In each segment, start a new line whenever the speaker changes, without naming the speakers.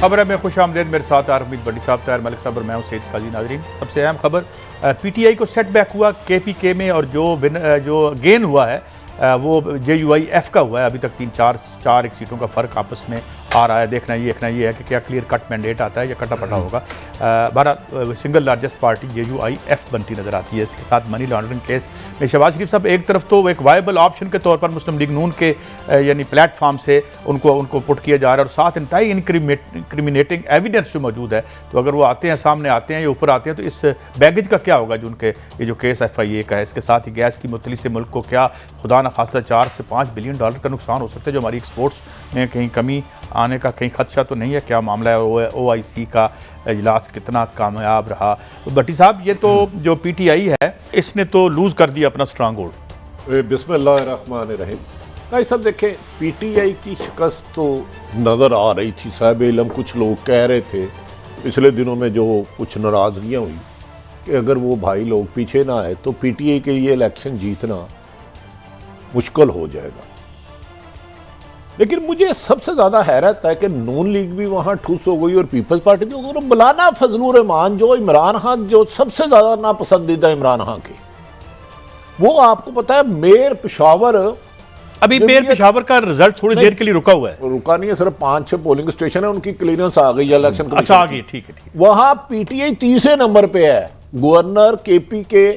खबर है, मैं खुश आमदेद, मेरे साथ आरमीद बड़ी साहब, तैयार मलिक साहब और मैं हूं सैयद काजी। नाज़रीन, सबसे अहम खबर, पीटीआई को सेटबैक हुआ केपीके में और जो गेन हुआ है वो JUIF का हुआ है। अभी तक चार एक सीटों का फ़र्क आपस में आ रहा है। देखना ये है कि क्या क्लियर कट मैंडेट आता है या कटा पटा होगा। Bharat single largest party JUIF बनती नज़र आती है। इसके साथ मनी लॉन्ड्रिंग केस में शहबाज शरीफ साहब एक तरफ तो एक वायबल ऑप्शन के तौर पर मुस्लिम लीग नून के यानी प्लेटफॉर्म से उनको पुट किया जा रहा है, और साथ इंतहाई इनक्रिमिनेटिंग एविडेंस जो मौजूद है, तो अगर वो आते हैं, सामने आते हैं या ऊपर आते हैं, तो इस बैगेज का क्या होगा जो उनके ये जो केस FIA का है। इसके साथ ही गैस की मुतली से मुल्क को क्या खुदा न खास्ता 4 से 5 बिलियन डॉलर का नुकसान हो सकता है, जो हमारी एक्सपोर्ट्स में कहीं कमी आने का कहीं खदशा तो नहीं है। क्या मामला है, OIC का इजलास कितना कामयाब रहा। तो भट्टी साहब, ये तो जो PTI है इसने तो लूज़ कर दिया अपना स्ट्रांग होल्ड।
बिस्मिल्लाहिर्रहमानिर्रहीम। भाई साहब देखें, PTI की शिकस्त तो नज़र आ रही थी। साहिब इल्म कुछ लोग कह रहे थे पिछले दिनों में जो कुछ नाराज़गियाँ हुई कि अगर वो भाई लोग पीछे ना आए तो PTI के लिए इलेक्शन जीतना मुश्किल हो जाएगा। लेकिन मुझे सबसे ज़्यादा हैरत है कि नून लीग भी वहाँ ठूस हो गई और पीपल्स पार्टी भी हो गई। मौलाना फजलुर रहमान जो इमरान खान जो सबसे ज़्यादा नापसंदीदा इमरान खान के, वो आपको पता है मेयर पेशावर,
अभी मेयर पेशावर का रिजल्ट थोड़ी देर के लिए रुका हुआ है।
रुका नहीं है, सिर्फ 5-6 पोलिंग स्टेशन है, उनकी क्लियरेंस आ गई है इलेक्शन।
अच्छा, आ गई, ठीक है।
वहाँ PTI तीसरे नंबर पे है। गवर्नर KPK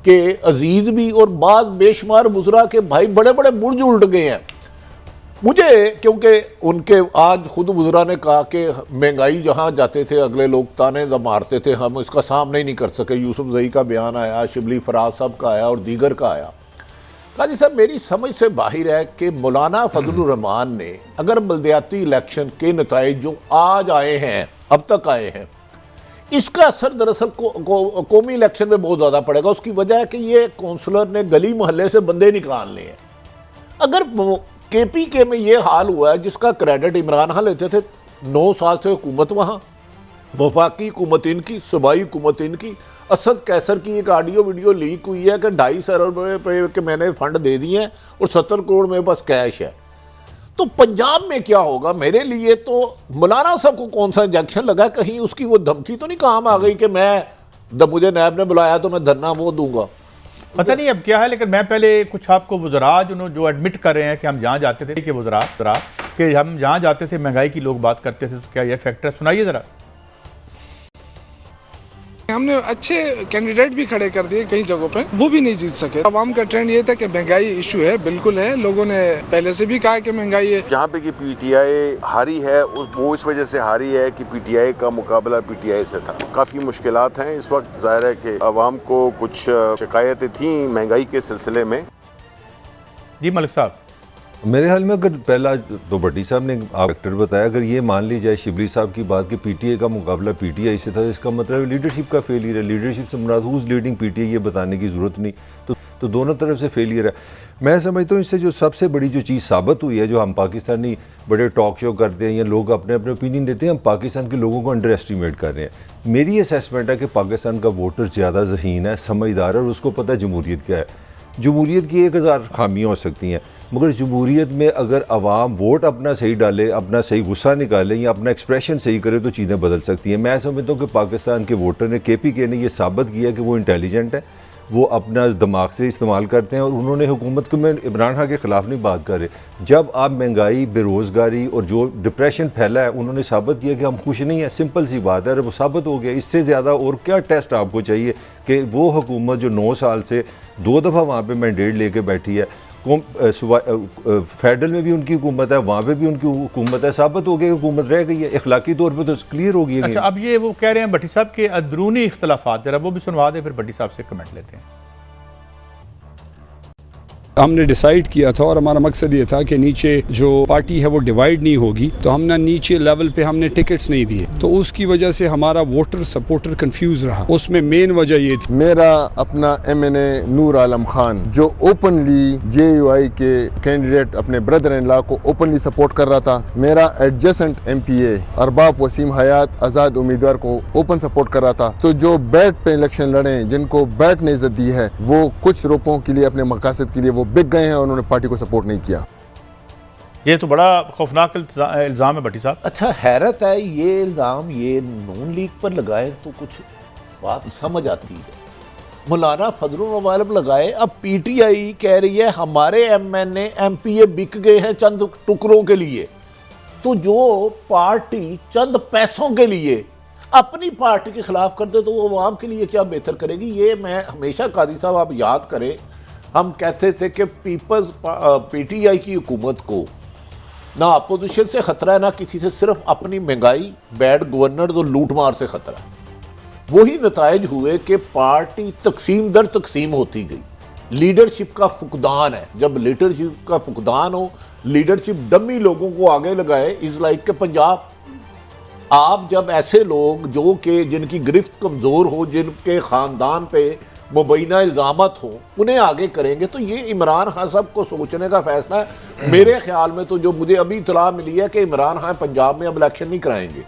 के अजीज भी और बाद बेशुमार बुजरा के भाई बड़े बड़े बुर्ज उल्ट गए हैं। मुझे क्योंकि उनके आज खुद बुजुर्ग ने कहा कि महंगाई जहाँ जाते थे अगले लोग ताने मारते थे, हम इसका सामना ही नहीं कर सके। यूसुफ जई का बयान आया, शिबली फराज साहब का आया और दीगर का आया। काजी साहब, मेरी समझ से बाहर है कि मौलाना फजलुर रहमान ने अगर बल्दियाती इलेक्शन के नताइज जो आज आए हैं, अब तक आए हैं, इसका असर दरअसल कौमी इलेक्शन में बहुत ज़्यादा पड़ेगा। उसकी वजह है कि ये कौंसलर ने गली मोहल्ले से बंदे निकालने हैं। अगर KPK में ये हाल हुआ है, जिसका क्रेडिट इमरान खान लेते थे, 9 साल से हुकूमत वहाँ, वफाकी हुकूमत इनकी, सूबाई हुकूमत इनकी। असद कैसर की एक ऑडियो वीडियो लीक हुई है कि 2.5 अरब रुपये के मैंने फंड दे दिए हैं और 70 करोड़ मेरे पास कैश है। तो पंजाब में क्या होगा? मेरे लिए तो मौलाना साहब को कौन सा इंजेक्शन लगा, कहीं उसकी वो धमकी तो नहीं काम आ गई कि मुझे नायब ने बुलाया तो मैं धरना वो दूंगा।
पता नहीं अब क्या है, लेकिन मैं पहले कुछ आपको वज़रा जो एडमिट कर रहे हैं कि हम जहाँ जाते थे कि वज़रा कि हम जहाँ जाते थे महंगाई की लोग बात करते थे, तो क्या ये फैक्टर सुनाइए ज़रा।
हमने अच्छे कैंडिडेट भी खड़े कर दिए कई जगहों पे, वो भी नहीं जीत सके। आवाम का ट्रेंड ये था कि महंगाई इशू है, बिल्कुल है, लोगों ने पहले से भी कहा कि महंगाई है।
जहाँ पे कि PTI हारी है वो इस वजह से हारी है कि PTI का मुकाबला PTI से था। काफी मुश्किलात हैं इस वक्त। जाहिर है कि आवाम को कुछ शिकायतें थी महंगाई के सिलसिले में।
जी मलिक साहब,
मेरे ख्याल में अगर पहला तो भट्टी साहब ने फैक्टर बताया, अगर ये मान ली जाए शिबली साहब की बात कि PTI का मुकाबला PTI से था, इसका मतलब लीडरशिप का फेलियर है। लीडरशिप से मुराद हुज लीडिंग PTI ये बताने की ज़रूरत नहीं, तो दोनों तरफ से फेलियर है। मैं समझता हूँ इससे जो सबसे बड़ी जो चीज़ साबित हुई है, जो हम पाकिस्तानी बड़े टॉक शो करते हैं या लोग अपने अपने ओपिनियन देते हैं, हम पाकिस्तान के लोगों को अंडर एस्टिमेट कर रहे हैं। मेरी असेसमेंट है कि पाकिस्तान का वोटर ज़्यादा ज़हीन है, समझदार है और उसको पता है जमहूरियत क्या है। जमहूरियत की 1000 खामियाँ हो सकती हैं, मगर जमहूरियत में अगर अवाम वोट अपना सही डाले, अपना सही गुस्सा निकाले या अपना एक्सप्रेशन सही करे तो चीज़ें बदल सकती हैं। मैं समझता हूँ कि पाकिस्तान के वोटर ने, KPK ने ये साबित किया कि वो इंटेलिजेंट है, वो अपना दिमाग से इस्तेमाल करते हैं और उन्होंने हुकूमत को, मैं इमरान खान के ख़िलाफ़ नहीं बात कर रहे, जब आप महंगाई, बेरोज़गारी और जो डिप्रेशन फैला है, उन्होंने साबित किया कि हम खुश नहीं हैं। सिंपल सी बात है, वो साबित हो गया। इससे ज़्यादा और क्या टेस्ट आपको चाहिए कि वो हुकूमत जो 9 साल से 2 दफ़ा वहाँ पर मैंडेट लेके बैठी है, फेडरल में भी उनकी हुकूमत है, वहाँ पे भी उनकी हुकूमत है, साबित हो गया कि हुकूमत रह गई है, इखलाकी तौर पे तो क्लियर हो गई है।
अच्छा, अब ये वो कह रहे हैं भट्टी साहब के अंदरूनी इख्तलाफात, जरा वो भी सुनवा दें, फिर भट्टी साहब से कमेंट लेते हैं।
हमने डिसाइड किया था और हमारा मकसद ये था कि नीचे जो पार्टी है वो डिवाइड नहीं होगी, तो हमने नीचे लेवल पे हमने टिकट्स नहीं दिए, तो उसकी वजह से हमारा वोटर सपोर्टर कंफ्यूज रहा। उसमें मेन वजह ये थी,
मेरा अपना MNA नूर आलम खान जो ओपनली JUI के कैंडिडेट अपने ब्रदर इन लॉ को ओपनली सपोर्ट कर रहा था, मेरा एडजेसेंट MPA अरबाब वसीम हयात आज़ाद उम्मीदवार को ओपन सपोर्ट कर रहा था। तो जो बैट पे इलेक्शन लड़े, जिनको बैट ने इज्जत दी है, वो कुछ रुपयों के लिए, अपने मकासद के लिए वो बिक गए हैं और उन्होंने पार्टी को सपोर्ट नहीं किया।
ये तो बड़ा खौफनाक इल्ज़ाम है भट्टी साहब।
अच्छा, हैरत है, ये इल्ज़ाम ये नून लीग पर लगाए तो कुछ बात समझ आती है। मौलाना फजलुर रहमान पर लगाए, अब पीटीआई कह रही है हमारे एमएनए एमपीए बिक गए हैं चंद टुकड़ों के लिए। तो जो पार्टी चंद पैसों के लिए अपनी पार्टी के खिलाफ कर दे तो वो आवाम के लिए क्या बेहतर करेगी। ये मैं हमेशा काजी साहब आप याद करें, हम कहते थे कि पीपल्स पीटीआई की हुकूमत को ना अपोजिशन से खतरा है ना किसी से, सिर्फ अपनी महंगाई, बैड गवर्नर और लूटमार से खतरा है। वही नतायज हुए कि पार्टी तकसीम दर तकसीम होती गई, लीडरशिप का फुकदान है। जब लीडरशिप का फुकदान हो, लीडरशिप डमी लोगों को आगे लगाए, इज लाइक के पंजाब। आप जब ऐसे लोग जो कि जिनकी गिरफ्त कमज़ोर हो, जिनके ख़ानदान पे मुबैना इल्ज़ामत हो, उन्हें आगे करेंगे तो ये इमरान खान साहब को सोचने का फैसला है। मेरे ख्याल में तो जो मुझे अभी इतला मिली है कि इमरान खान पंजाब में अब इलेक्शन नहीं कराएंगे।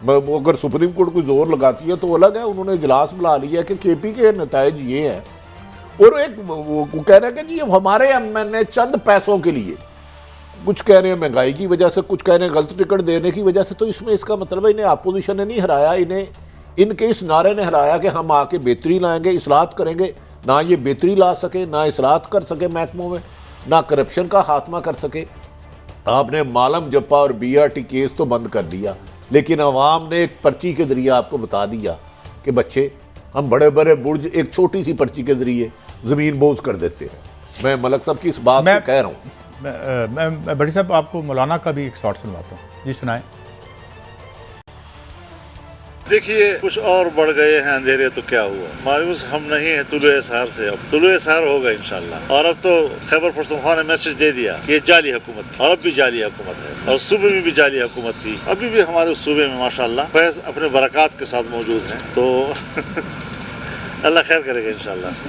वो अगर सुप्रीम कोर्ट कोई जोर लगाती है तो अलग है, उन्होंने इजलास बुला लिया कि केपी के नताइज ये है। और एक वो कह रहे हैं कि जी हमारे एमएनए चंद पैसों के लिए, कुछ कह रहे हैं महंगाई की वजह से, कुछ कह रहे हैं गलत टिकट देने की वजह से। तो इसमें इसका मतलब है इन्हें अपोजिशन ने नहीं हराया, इन्हें इनके इस नारे ने हराया कि हम आके बेहतरी लाएंगे, इसलाहत करेंगे। ना ये बेहतरी ला सके, ना इसलाहत कर सके महकमों में, ना करप्शन का खात्मा कर सके। आपने मालम जप्पा और बीआरटी केस तो बंद कर दिया, लेकिन अवाम ने एक पर्ची के जरिए आपको बता दिया कि बच्चे हम बड़े बड़े बुर्ज एक छोटी सी पर्ची के जरिए ज़मीन बोझ कर देते हैं। मैं मलक साहब की इस बात को कह रहा हूँ।
मैं भट्टी साहब आपको मौलाना का भी एक शॉट सुनवाता हूँ, जी सुनाएं।
देखिए, कुछ और बढ़ गए हैं अंधेरे तो क्या हुआ, मायूस हम नहीं है तुलुए सहार से, अब तुलुए सहार होगा इंशाल्लाह। और अब तो खैबर पख्तूनख्वा ने मैसेज दे दिया कि ये जाली हुकूमत थी, और अब भी जाली हुकूमत है, और सूबे में भी जाली हुकूमत थी, अभी भी हमारे सूबे में माशाल्लाह फैज अपने बरकत के साथ मौजूद हैं। तो अल्लाह खैर करेगा इंशाल्लाह।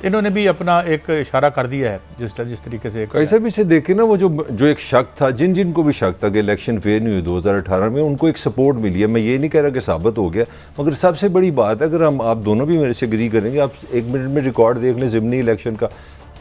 इन्होंने भी अपना एक इशारा कर दिया है जिस तरीके से।
ऐसा भी से देखे ना, वो जो एक शक था, जिनको भी शक था कि इलेक्शन फेयर नहीं हुई 2018 में, उनको एक सपोर्ट मिली है। मैं ये नहीं कह रहा कि साबित हो गया, मगर सबसे बड़ी बात है, अगर आप दोनों भी मेरे से एग्री करेंगे, आप 1 मिनट में रिकॉर्ड देख लें ज़िमनी इलेक्शन का,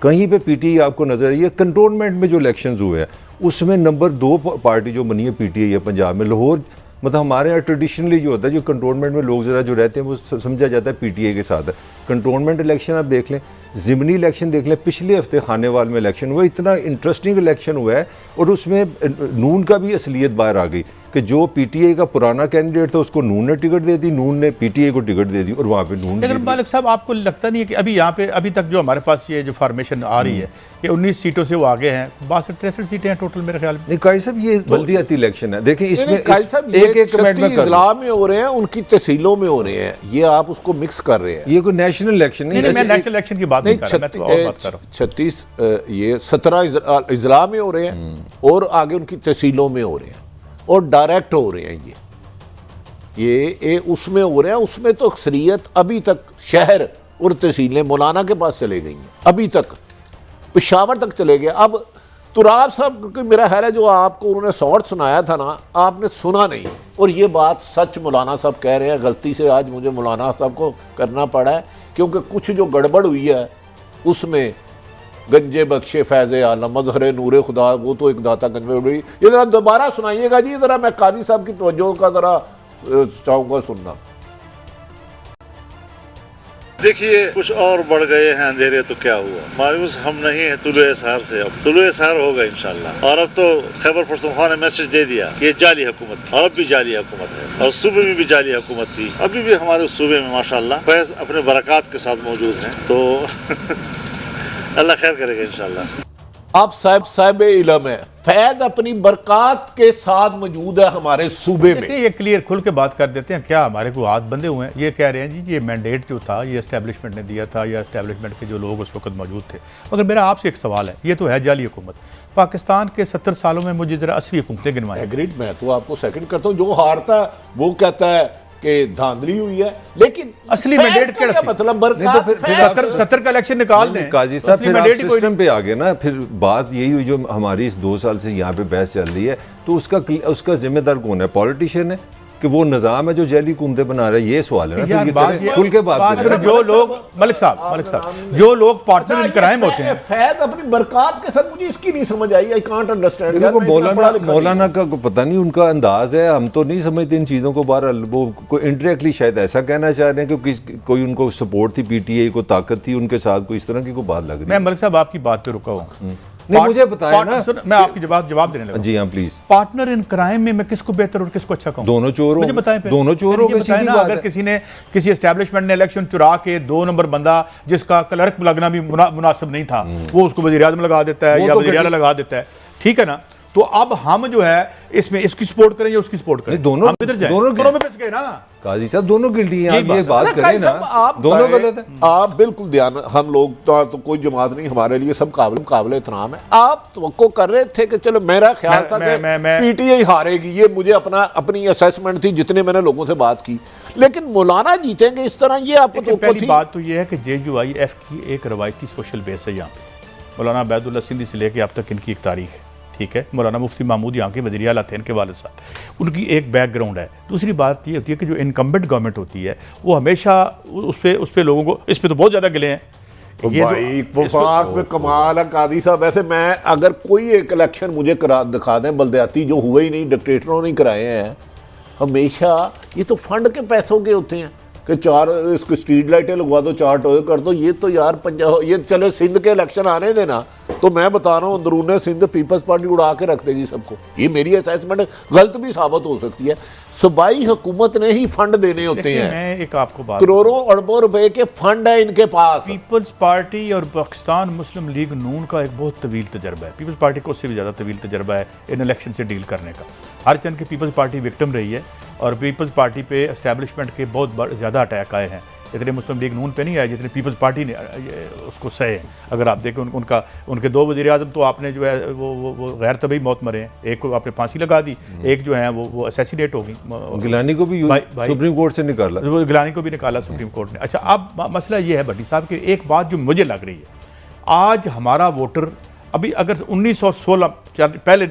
कहीं पे पीटीआई आपको नजर आई है। कंटोनमेंट में जो इलेक्शन हुए हैं उसमें नंबर 2 पार्टी जो बनी है पीटीआई है पंजाब में। लाहौर मतलब हमारे यहाँ ट्रेडिशनली जो होता है, जो कंटोनमेंट में लोग ज़रा जो रहते हैं वो समझा जाता है पीटीआई के साथ है। कंटोनमेंट इलेक्शन आप देख लें, ज़िमनी इलेक्शन देख लें, पिछले हफ्ते खानेवाल में इलेक्शन हुआ, इतना इंटरेस्टिंग इलेक्शन हुआ है। और उसमें नून का भी असलियत बाहर आ गई कि जो पीटीआई का पुराना कैंडिडेट था उसको नून ने टिकट दे दी, नून ने पीटीआई को टिकट दे दी, और वहाँ पे नून।
लेकिन मालिक साहब, आपको लगता नहीं है कि अभी यहाँ पे अभी तक जो हमारे पास ये जो फॉर्मेशन आ रही है कि 19 सीटों से वो आगे हैं, 62-63 सीटें हैं टोटल मेरे ख्याल में।
नहीं काजी साहब, ये बल्दियाती इलेक्शन है। देखिए इसमें
एक कमेंट में इजला में हो रहे हैं, उनकी तहसीलों में हो रहे हैं, ये आप उसको मिक्स कर रहे हैं।
ये कोई नेशनल इलेक्शन नहीं है।
मैं नेशनल इलेक्शन की बात नहीं कर रहा, मैं तो और बात कर रहा हूँ।
36 ये 17 इजला में हो रहे हैं और आगे उनकी तहसीलों में हो रहे हैं और डायरेक्ट हो रहे हैं। ये उसमें हो रहे हैं। उसमें तो अक्सरियत अभी तक शहर और तहसीलें मौलाना के पास चले गई हैं, अभी तक पेशावर तक चले गए। अब तुराब साहब को मेरा ख्याल है जो आपको उन्होंने शॉर्ट सुनाया था ना, आपने सुना नहीं। और ये बात सच मौलाना साहब कह रहे हैं, गलती से आज मुझे मौलाना साहब को करना पड़ा है, क्योंकि कुछ जो गड़बड़ हुई है उसमें गंजे बख्शे फैज़ आलम मज़हर नूर खुदा, वो तो एक दाता गंज में उड़ी। ये ज़रा दोबारा सुनाइएगा जी, ज़रा मैं काजी साहब की तवज्जो का ज़रा चाहूँगा सुनना।
देखिए, कुछ और बढ़ गए हैं अंधेरे तो क्या हुआ, मायूस हम नहीं है तुलुए सहार से, अब तुलुए सहार होगा इंशाल्लाह। और अब तो खैबर पख्तूनख्वा ने मैसेज दे दिया कि ये जाली हुकूमत थी, और अब भी जाली हुकूमत है, और सूबे में भी जाली हुकूमत थी, अभी भी हमारे सूबे में माशाल्लाह फैज अपने बरकत के साथ मौजूद हैं। तो अल्लाह खैर करेगा इंशाल्लाह।
आप साहिब इल्म है, फैद अपनी बरकत के साथ मौजूद है हमारे सूबे में।
ये क्लियर खुल के बात कर देते हैं, क्या हमारे को हाथ बंधे हुए हैं। ये कह रहे हैं जी ये मैंडेट जो था ये एस्टेब्लिशमेंट ने दिया था, या एस्टेब्लिशमेंट के जो लोग उस वक्त मौजूद थे। मगर मेरा आपसे एक सवाल है, ये तो है जाली हुकूमत। पाकिस्तान के 70 सालों में मुझे जरा असली हुकूमतें गिनवाएं।
एग्रीड, मैं तो आपको सेकंड करता हूँ। जो हारता है वो कहता है कि धांधली हुई है, लेकिन
असली मैंडेट क्या
मतलब
70 का इलेक्शन निकाल दें।
काजी साहब फिर आप सिस्टम पे आ गए ना, फिर बात यही हुई जो हमारी इस 2 साल से यहाँ पे बहस चल रही है, तो उसका जिम्मेदार कौन है? पॉलिटिशियन है। कि वो निज़ाम है जो जैली हुकूमतें बना रहा है? ये सवाल है ना।
यार, बात ये-
खुल के बात करें।
जो लोग मलिक साहब जो लोग पार्टनर इन क्राइम होते हैं,
फैद अपनी बरक़ात के साथ, मुझे इसकी नहीं समझ आई, आई कांट अंडरस्टैंड।
देखो मौलाना का पता नहीं, उनका अंदाज है, हम तो नहीं समझते इन चीज़ों को। बहरहाल वो कोई इंडायरेक्टली शायद ऐसा कहना चाह रहे हैं कि कोई उनको सपोर्ट थी, पीटीआई को ताकत थी उनके साथ, कोई इस तरह की कोई बात लग रही है।
मैं मलिक साहब आपकी बात पे रुका हूँ।
नहीं, मुझे बताया ना।
मैं आपकी जवाब देने लगा।
जी हाँ प्लीज।
पार्टनर इन क्राइम में मैं किसको बेहतर और किसको अच्छा कहूँ?
दोनों चोर हो,
मुझे बताएं।
दोनों चोर हो गए। सीधी बात
अगर
है।
किसी ने किसी एस्टैब्लिशमेंट ने इलेक्शन चुरा के 2 नंबर बंदा जिसका क्लर्क लगना भी मुनासिब नहीं था, वो उसको वज़ीर आज़म लगा देता है या वज़ीर आला लगा देता है, ठीक है ना? तो अब हम जो है इसमें इसकी सपोर्ट करें या उसकी सपोर्ट करें?
दोनों
हम इधर जाएं, दोनों में फंस गए ना।
काजी साहब दोनों गिल्टी हैं, आप ये बात
काजी
करें ना,
साहब, आप
दोनों गलत है।
आप बिल्कुल ध्यान, हम लोग तो कोई जमात नहीं, हमारे लिए सब काबिल एहतराम है। आप तवक्को कर रहे थे कि चलो, मेरा ख्याल था कि पीटीआई हारेगी, ये मुझे अपनी असेसमेंट थी जितने मैंने लोगों से बात की, लेकिन मौलाना जीतेंगे इस तरह, ये आपको तो
पहली बात तो ये है कि JUIF की एक रवायती सोशल बेस है। यहाँ पे मौलाना अबैदुल्लाह सिंधी से लेके अब तक इनकी एक तारीख है, ठीक है। मौलाना मुफ्ती महमूद यहाँ के वज़ीर आला थे, इनके वालिद साहब, उनकी एक बैकग्राउंड है। दूसरी बात ये होती है कि जो इनकम्बेंट गवर्नमेंट होती है वो हमेशा उस पे लोगों को, इस पे तो बहुत ज़्यादा गिले हैं।
तो भाई वफाक में कमाल है कादी साहब। वैसे मैं अगर कोई एक इलेक्शन मुझे दिखा दें बल्दियाती, जो हुए ही नहीं, डिक्टेटरों ने कराए हैं, हमेशा ये तो फंड के पैसों के होते हैं कि 4 इसको स्ट्रीट लाइटें लगवा दो, 4 टोए कर दो। ये तो यार पंजाब, ये चले सिंध के इलेक्शन आने देना, तो मैं बता रहा हूँ अंदरूने सिंध पीपल्स पार्टी उड़ा के रख देगी सबको। ये मेरी असेसमेंट गलत भी साबित हो सकती है। सूबाई हुकूमत ने ही फंड देने होते हैं।
मैं एक आपको बात,
करोड़ों अरबों रुपए के फंड है इनके पास।
पीपल्स पार्टी और पाकिस्तान मुस्लिम लीग नून का एक बहुत तवील तजर्बा है। पीपल्स पार्टी को उससे भी ज़्यादा तवील तजर्बा है इन इलेक्शन से डील करने का। हर चंद की पीपल्स पार्टी विक्टिम रही है और पीपल्स पार्टी पे एस्टैब्लिशमेंट के बहुत ज़्यादा अटैक आए हैं। इतने मुस्लिम लीग नून पे नहीं आए जितने पीपल्स पार्टी ने उसको सहे। अगर आप देखें उनके 2 वज़ीर आज़म तो आपने जो है वो गैर तबी मौत मरे हैं। एक को आपने फांसी लगा दी, एक जो है वो असैसिनेट हो गई।
गिलानी को भी सुप्रीम कोर्ट से निकाला,
गिलानी को भी निकाला सुप्रीम कोर्ट ने। अच्छा, अब मसला ये है भट्टी साहब कि एक बात जो मुझे लग रही है, आज हमारा वोटर अभी अगर 1916 पहले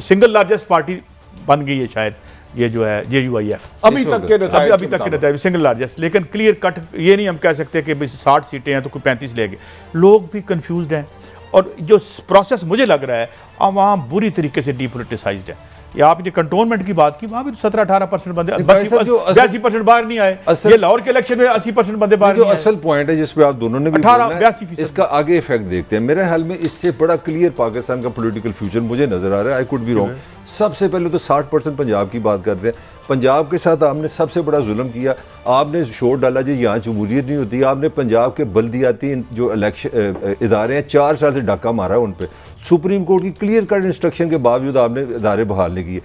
सिंगल लार्जेस्ट पार्टी बन गई है शायद, ये जो है JUIF
अभी तक के नतीजे
सिंगल लार्जेस्ट, लेकिन क्लियर कट ये नहीं हम कह सकते कि 60 सीटें हैं तो कोई 35 ले गए। लोग भी कंफ्यूज्ड हैं और जो प्रोसेस मुझे लग रहा है वहाँ बुरी तरीके से डीपोलिटिसाइज्ड है। या आपने कंटोनमेंट की बात की, वहाँ भी 17-18% बंदे, 82% बाहर नहीं आए। ये लाहौर के इलेक्शन में 80% बंदे बाहर नहीं आए।
असल पॉइंट है जिसपे आप दोनों ने भी
82%।
इसका आगे इफेक्ट देखते हैं। मेरे ख्याल में इससे बड़ा क्लियर पाकिस्तान का पॉलिटिकल फ्यूचर मुझे नजर आ रहा है। I could be wrong. सबसे पहले तो 60% पंजाब की बात करते हैं। पंजाब के साथ आपने सबसे बड़ा जुल्म किया। आपने शोर डाला जी यहाँ जमहूरियत नहीं होती। आपने पंजाब के बल्दियाती जो इलेक्शन इदारे हैं 4 साल से डाका मारा है उन पर। सुप्रीम कोर्ट की क्लियर कट इंस्ट्रक्शन के बावजूद आपने इदारे बहाल नहीं किए।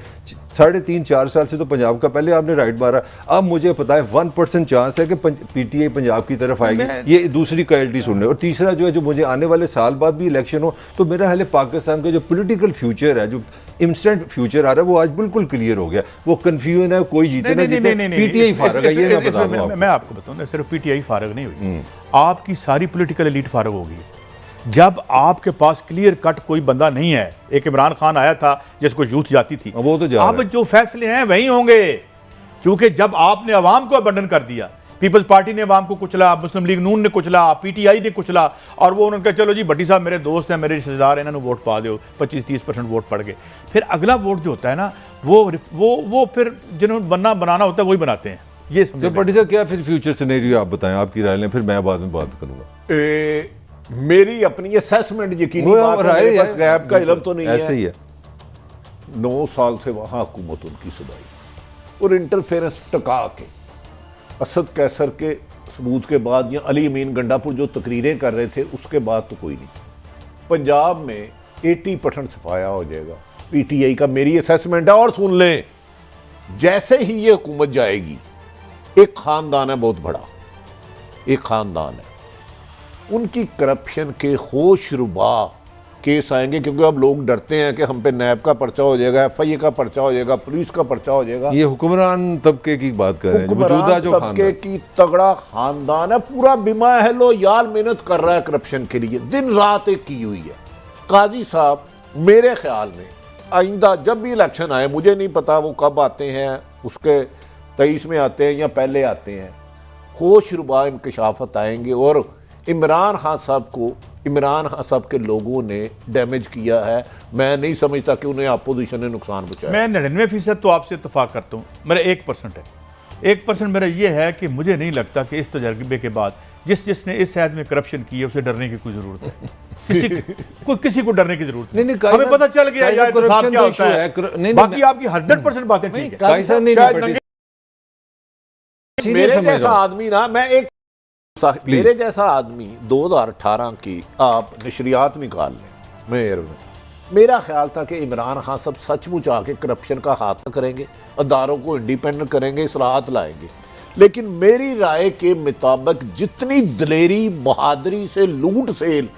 3.5-4 साल से तो पंजाब का पहले आपने राइट मारा। अब मुझे पता है 1% चांस है कि PTI पंजाब की तरफ आएगी। ये दूसरी क्वालिटी सुनने। और तीसरा जो है, जो मुझे आने वाले साल बाद भी इलेक्शन हो तो मेरा हाल पाकिस्तान का जो पोलिटिकल फ्यूचर है, जो इंस्टेंट फ्यूचर आ रहा है, वो आज बिल्कुल क्लियर हो गया। वो कंफ्यूजन है, कोई जीते ना जीते, PTI फारग है। ये मैं बता रहा हूं।
मैं आपको बताऊं, सिर्फ PTI फारग नहीं हुई, आपकी सारी पॉलिटिकल एलीट फारग होगी। जब आपके पास क्लियर कट कोई बंदा नहीं है, एक इमरान खान आया था जिसको यूथ जाती थी,
वो तो
अब जो फैसले हैं वही होंगे, क्योंकि जब आपने अवाम को अबंडन कर दिया, पीपल्स पार्टी ने अवाम को कुचला, मुस्लिम लीग नून ने कुचला, PTI ने कुचला, और वो उन्होंने कहा चलो जी भट्टी साहब मेरे दोस्त हैं, मेरे रिश्तेदार हैं, इन्होंने वोट पा दो, 25-30% वोट पड़ गए। फिर अगला वोट जो होता है ना, वो फिर जिन्होंने बनाना होता है वही बनाते हैं। ये
समझे भट्टी साहब, क्या फिर फ्यूचर सिनेरियो आप बताएं, आपकी राय लें, फिर मैं बाद में बात करूंगा।
मेरी अपनी असेसमेंट यकीनी बात है, मेरे पास गैब का इल्म तो नहीं है।
ऐसे ही है।
9 साल से वहां हुकूमत उनकी सुधाई और इंटरफेरेंस टका के असद कैसर के सबूत के बाद या अली अमीन गंडापुर जो तकरीरें कर रहे थे उसके बाद तो कोई नहीं। पंजाब में 80% सफाया हो जाएगा PTI का, मेरी असेसमेंट है। और सुन लें, जैसे ही ये हुकूमत जाएगी, एक खानदान है बहुत बड़ा, एक खानदान है, उनकी करप्शन के होशरुबा केस आएंगे, क्योंकि अब लोग डरते हैं कि हम पे नैब का पर्चा हो जाएगा, FIA का पर्चा हो जाएगा, पुलिस का पर्चा हो जाएगा।
ये हुक्मरान तबके की बात कर रहे हैं, मौजूदा जो
तबके की तगड़ा खानदान है, पूरा बिमा है लो यार, मेहनत कर रहा है करप्शन के लिए, दिन रात एक की हुई है। काजी साहब मेरे ख्याल में आइंदा जब भी इलेक्शन आए, मुझे नहीं पता वो कब आते हैं, उसके 23 में आते हैं या पहले आते हैं, होशरुबा इंकशाफत आएंगे। और इमरान खान साहब के लोगों ने डैमेज किया है। मैं नहीं समझता कि उन्हें अपोजिशन ने नुकसान पहुंचाया।
मैं 99% तो आपसे इत्तेफाक करता हूँ, मेरा 1% है। 1% मेरा ये है कि मुझे नहीं लगता कि इस तजर्बे के बाद जिसने इस शहर में करप्शन की है उसे डरने की कोई जरूरत है। किसी को डरने की जरूरत नहीं। हमें पता चल गया यार करप्शन क्या होता है। बाकी आपकी 100% बातें ठीक है।
मेरे जैसा आदमी ना, मेरे जैसा आदमी 2018 की आप नशरियात निकाल लें, मेरा ख्याल था कि इमरान खान सब सचमुच आके करप्शन का खात्मा करेंगे, अदारों को इंडिपेंडेंट करेंगे, इस्लाहत लाएंगे। लेकिन मेरी राय के मुताबिक जितनी दलेरी, बहादुरी से लूट सेल,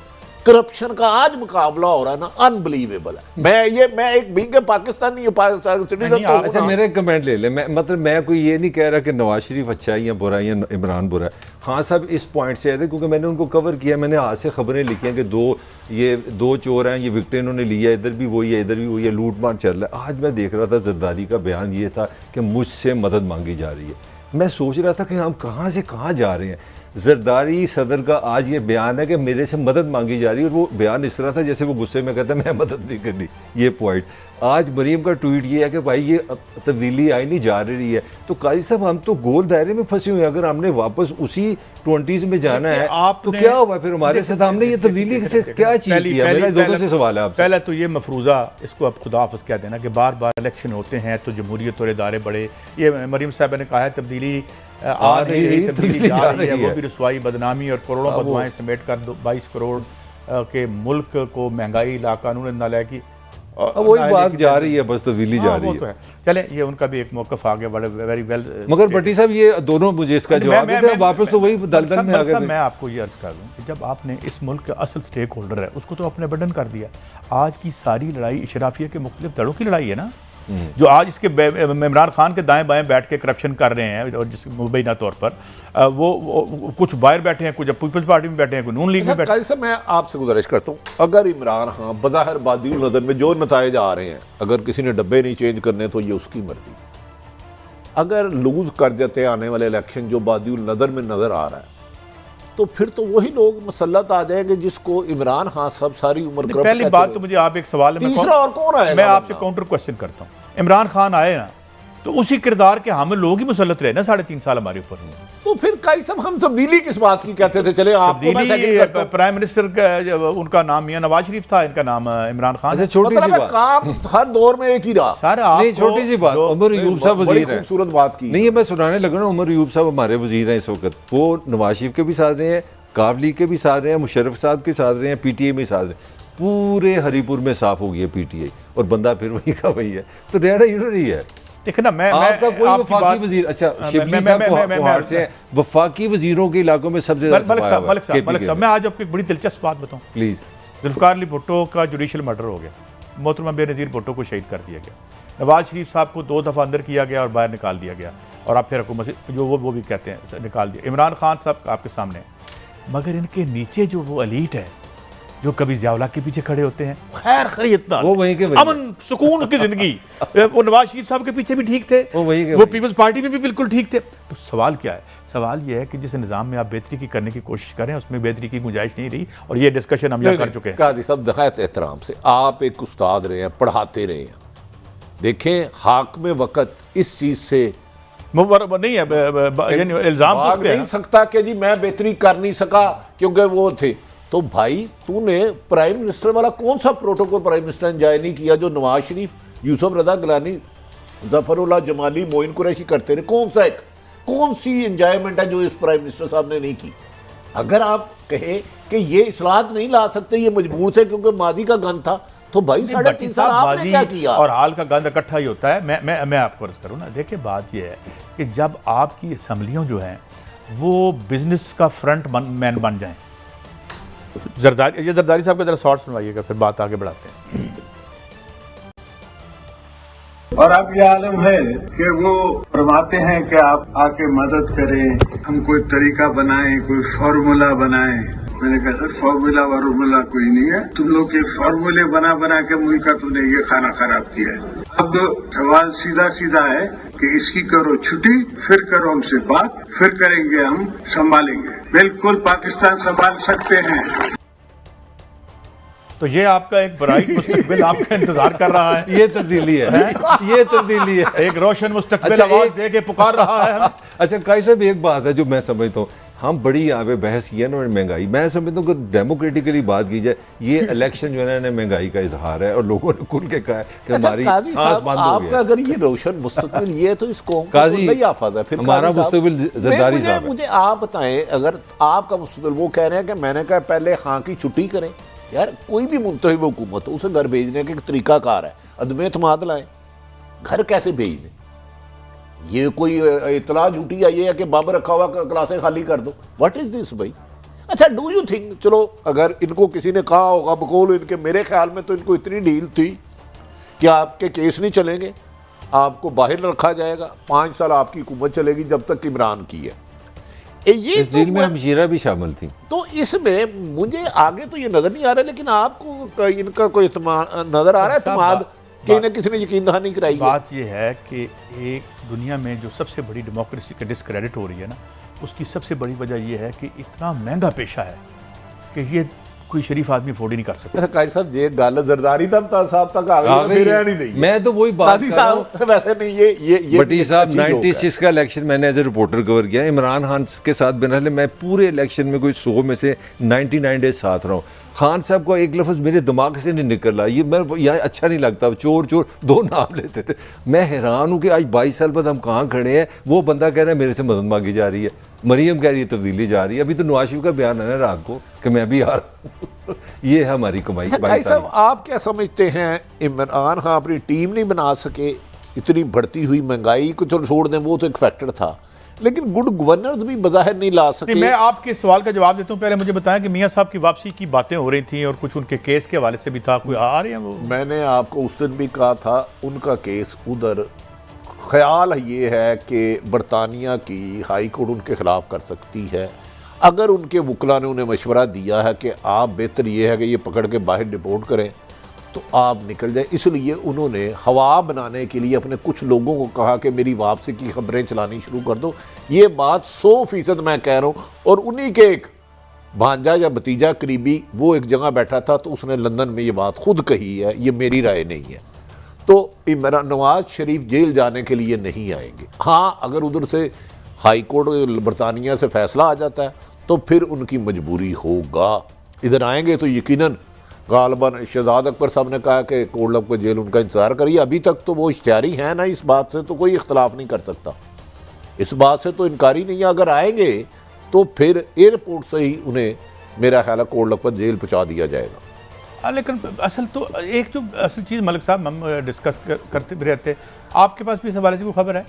करप्शन का आज मुकाबला हो रहा है ना, अनबिलीवेबल है। मैं एक बींग पाकिस्तानी सिटीजन।
अच्छा, मेरा कमेंट ले ले। मैं कोई ये नहीं कह रहा कि नवाज शरीफ अच्छा है या बुरा है या इमरान बुरा है। हाँ साहब इस पॉइंट से आए थे क्योंकि मैंने उनको कवर किया। मैंने आज से खबरें लिखी हैं कि ये दो चोर हैं, ये विक्टें इन्होंने लिया, इधर भी वही है, इधर भी वही है, लूट मार चल रहा है। आज मैं देख रहा था जरदारी का बयान ये था कि मुझसे मदद मांगी जा रही है। मैं सोच रहा था कि हम कहाँ से कहाँ जा रहे हैं। जरदारी सदर का आज ये बयान है कि मेरे से मदद मांगी जा रही है, और वो बयान इस तरह था जैसे वो गुस्से में कहता है मैं मदद नहीं करनी। ये पॉइंट आज मरीम का ट्वीट ये है कि भाई ये तब्दीली आई नहीं जा रही है। तो काजी साहब हम तो गोल दायरे में फंसे हुए हैं। अगर हमने वापस उसी 20s में जाना है तो क्या हुआ फिर हमारे साथ? हमने ये तब्दीली से क्या अचीव किया? मेरा दोनों से सवाल है आपसे।
पहले तो ये मफरूज़ा इसको अब खुदाफिज कह देना कि बार बार इलेक्शन होते हैं तो जमहूरियत और इदारे बड़े। ये मरीम साहब ने कहा है तब्दीली आ रही है, तब्दीली जा रही है, वो भी रसवाई, बदनामी और करोड़ों बदवाएं समेट कर 22 करोड़ के मुल्क को महंगाई, लाकानून, नालायकी,
वही बात जा रही है, बस तब्दीली जा रही है।
चले ये उनका भी एक मौकफ आ गया, बड़े वेरी वेल।
मगर भट्टी साहब ये दोनों मुझे इसका जवाब देते हैं, वापस तो वही दलदल में आ गए।
मैं आपको ये अर्ज कर दूं कि जब आपने इस मुल्क का असल स्टेक होल्डर है उसको तो आपने बर्डन कर दिया। आज की सारी लड़ाई इशराफिया के मुख्तलिफ दलों की लड़ाई है ना, जो आज इसके इमरान खान के दाएं बाएं बैठ के करप्शन कर रहे हैं, और जिस मुबैना तौर पर वो कुछ बाहर बैठे हैं, कुछ पीपल्स पार्टी में बैठे हैं, कुछ नून लीग में बैठे हैं।
मैं आपसे गुजारिश करता हूँ, अगर इमरान खान बज़ाहिर बादिउल नज़र में जो नताइज आ रहे हैं, अगर किसी ने डब्बे नहीं चेंज करने तो ये उसकी मर्जी। अगर लूज कर जाते हैं आने वाले इलेक्शन जो बादिउल नज़र में नज़र आ रहा है, तो फिर तो वही लोग मसल्लत आ जाएंगे जिसको इमरान खान सब सारी उम्र।
पहली बात तो मुझे आप एक सवाल है,
तीसरा और कौन आएगा?
मैं आपसे काउंटर क्वेश्चन करता हूँ। इमरान खान आए ना तो उसी किरदार के हम लोग ही मुसल्लत रहे ना 3.5 साल हमारे ऊपर।
तो फिर काई सब हम तब्दीली किस बात की कहते थे? चले आपको मैं सेकंड करता हूं।
प्राइम मिनिस्टर का उनका नाम मियां नवाज शरीफ था, इनका नाम इमरान खान।
अच्छा, छोटी सी बात,
काम हर दौर में एक ही रहा।
सर
नहीं, छोटी सी बात, उमर अयूब साहब वजीर हैं,
खूबसूरत बात की
नहीं है, मैं सुनाने लगा ना। उमर अयूब साहब हमारे वजीर हैं इस वक्त। वो नवाज शरीफ के भी साथ रहे हैं, काफ लीग के भी साथ रहे हैं, मुशर्रफ साहब के साथ रहे हैं, पीटीआई में साथ रहे। पूरे हरीपुर में साफ हो गई है पीटीआई, और बंदा फिर वही का वही है। तो रहना यूँ है।
देखना मैं
आपका कोई वफाकी वजीर, अच्छा शिबली साहब कोहाड़ से हैं, वफाकी वजीरों के इलाकों में सबसे ज्यादा
मलिक साहब मैं आज आपको एक बड़ी दिलचस्प बात बताऊं
प्लीज।
जुल्फिकार अली भुट्टो का जुडिशल मर्डर हो गया, मोहतरमा बेनज़ीर भुट्टो को शहीद कर दिया गया। नवाज शरीफ साहब को 2 दफ़ा अंदर किया गया और बाहर निकाल दिया गया, और आप फिर हुकूमत से जो वो भी कहते हैं निकाल दिया। इमरान खान साहब आपके सामने, मगर इनके नीचे जो वो एलीट है जो कभी ज़ियाउल्लाह के पीछे खड़े होते हैं, खैर खैरियत ना,
वो वहीं के
अमन सुकून की जिंदगी, वो नवाज शरीफ साहब के पीछे भी ठीक थे, वो पीपल्स पार्टी में भी बिल्कुल ठीक थे। तो सवाल क्या है? सवाल ये है कि जिस निज़ाम में आप बेहतरी की करने की कोशिश करें उसमें बेहतरी की गुंजाइश नहीं रही, और ये डिस्कशन हम यहाँ कर चुके हैं।
काजी साहब नहायत एहतराम से, आप एक उस्ताद रहे हैं, पढ़ाते रहे हैं, देखें हाक में वक़्त इस चीज़ से
नहीं है, इल्ज़ाम
नहीं सकता कि जी मैं बेहतरी कर नहीं सका क्योंकि वो थे। तो भाई तूने प्राइम मिनिस्टर वाला कौन सा प्रोटोकॉल प्राइम मिनिस्टर ने एंजॉय नहीं किया जो नवाज शरीफ, यूसुफ रजा गिलानी, जफरुल्लाह जमाली, मोइन कुरैशी करते रहे? कौन सी एंजॉयमेंट है जो इस प्राइम मिनिस्टर साहब ने नहीं की? अगर आप कहे कि ये इस्लाहत नहीं ला सकते, ये मजबूर थे क्योंकि मादी का गन था, तो भाई 3.5 साल आपने क्या किया?
और हाल का गंद इकट्ठा ही होता है। मैं आपको अर्ज करूँ ना, देखिए बात ये है कि जब आपकी असम्बलियों जो हैं वो बिजनेस का फ्रंट मैन बन जाएं, जरदारी साहब का जरा शॉर्ट सुनवाइएगा, फिर बात आगे बढ़ाते हैं।
और अब ये आलम है कि वो फरमाते हैं कि आप आके मदद करें, हम कोई तरीका बनाएं, कोई फार्मूला बनाएं, मैंने कहा सर फॉर्मूला वार्मूला कोई नहीं है, तुम लोग के फॉर्मूले बना बना के मुल्क का तुमने ये खाना खराब किया है। अब सवाल सीधा सीधा है कि इसकी करो छुट्टी, फिर करो हमसे बात, फिर करेंगे हम संभालेंगे। बिल्कुल पाकिस्तान संभाल सकते हैं।
तो ये आपका एक ब्राइट मुस्तकबिल आपका इंतजार कर रहा है।
ये तब्दीली है, ये तब्दीली है।
एक रोशन मुस्तकबिल
अच्छा,
आवाज दे के पुकार रहा है हमें।
अच्छा काई साहब, एक बात है जो मैं समझता हूँ, हम बड़ी यहाँ पे बहस की है ना महंगाई, मैं समझता हूँ कि डेमोक्रेटिकली बात की जाए, ये इलेक्शन जो है ना महंगाई का इजहार है और लोगों ने खुल के कहा है कि हमारी
काजी
सांस
साहब,
बंद हो
आपका
गई।
अगर ये रोशन मुस्तकबिल ये है तो इस कौम का
काजी,
तो नहीं आफाद है। फिर
हमारा
काजी साहब,
मुस्तकबिल जरदारी साहब है।
मुझे आप बताएं, अगर आपका मुस्तकबिल वो कह रहे हैं कि मैंने कहा पहले खां की छुट्टी करें। यार कोई भी मुंतखब हुकूमत उसे घर भेजने के तरीकाकार है, अदम एतमाद लाए, घर कैसे भेज दें? ये कोई इतला झूठी आई है कि बम रखा हुआ क्लासें खाली कर दो, व्हाट इज दिस भाई? अच्छा, डू यू थिंक, चलो अगर इनको किसी ने कहा होगा बकौल इनके, मेरे ख्याल में तो इनको इतनी डील थी कि आपके केस नहीं चलेंगे, आपको बाहर रखा जाएगा, 5 साल आपकी हुकूमत चलेगी जब तक इमरान की है। ये
इस डील में हमशीरा भी शामिल थी।
तो इसमें मुझे आगे तो ये नजर नहीं आ रहा, लेकिन आपको इनका कोई नजर आ रहा है इत्मीनान कि इन्हें किसी ने यकीन दहानी कराई है?
बात ये है कि एक दुनिया में जो सबसे बड़ी डेमोक्रेसी का डिस्क्रेडिट हो रही है ना, उसकी सबसे बड़ी वजह यह है कि इतना महंगा पेशा है कि ये कोई शरीफ आदमी अफोर्ड ही नहीं कर सकता।
काजी साहब, ये गल जरदारी साहब तक आ गई, फिर नहीं नहीं।
मैं तो वही बात कर रहा हूं,
वैसे नहीं, ये
भट्टी साहब 96 का इलेक्शन मैंने एज ए रिपोर्टर कवर किया, इमरान खान के साथ बिना मैं पूरे इलेक्शन में कोई 100 में से 99 डेज साथ रहा हूँ। खान साहब का एक लफ्ज़ मेरे दिमाग से नहीं निकल रहा, ये मैं यहाँ अच्छा नहीं लगता, चोर चोर 2 नाम लेते थे। मैं हैरान हूँ कि आज 22 साल बाद हम कहाँ खड़े हैं, वो बंदा कह रहा है मेरे से मदद मांगी जा रही है, मरियम कह रही है तब्दीली जा रही है। अभी तो नवाज शरीफ का बयान है ना रात को कि मैं भी आ रहा हूँ। ये है हमारी कमाई।
भाई साहब, आप क्या समझते हैं, इमरान खान अपनी टीम नहीं बना सके, इतनी बढ़ती हुई महंगाई को चलो छोड़ दें, वो तो एक फैक्टर था, लेकिन गुड गवर्नेंस भी बज़ाहिर नहीं ला सके?
मैं आपके सवाल का जवाब देता हूँ, पहले मुझे बताएं कि मियाँ साहब की वापसी की बातें हो रही थी और कुछ उनके केस के हवाले से भी था, कोई आ रहे हैं वो?
मैंने आपको उस दिन भी कहा था, उनका केस उधर, ख्याल ये है कि बरतानिया की हाई कोर्ट उनके खिलाफ कर सकती है। अगर उनके वकला ने उन्हें मशवरा दिया है कि आप बेहतर ये है कि ये पकड़ के बाहर डिपोर्ट करें तो आप निकल जाए, इसलिए उन्होंने हवा बनाने के लिए अपने कुछ लोगों को कहा कि मेरी वापसी की खबरें चलानी शुरू कर दो। ये बात 100% मैं कह रहा हूँ। और उन्हीं के एक भांजा या भतीजा करीबी वो एक जगह बैठा था, तो उसने लंदन में ये बात खुद कही है, ये मेरी राय नहीं है। तो इमरान नवाज शरीफ जेल जाने के लिए नहीं आएंगे। हाँ, अगर उधर से हाई कोर्ट बरतानिया से फैसला आ जाता है तो फिर उनकी मजबूरी होगा, इधर आएंगे तो यकीनन। गालबन शहजाद अकबर साहब ने कहा कि कोल्ड को जेल उनका इंतजार करिए, अभी तक तो वो इश्तिहारी है ना, इस बात से तो कोई इख्तलाफ नहीं कर सकता, इस बात से तो इनकारी नहीं है। अगर आएंगे तो फिर एयरपोर्ट से ही उन्हें मेरा ख्याल है कोल्ड पर जेल पहुँचा दिया जाएगा।
लेकिन असल तो एक जो असल चीज़ मलिक साहब हम डिस्कस करते भी रहते, आपके पास भी इस हवाले से कोई खबर है?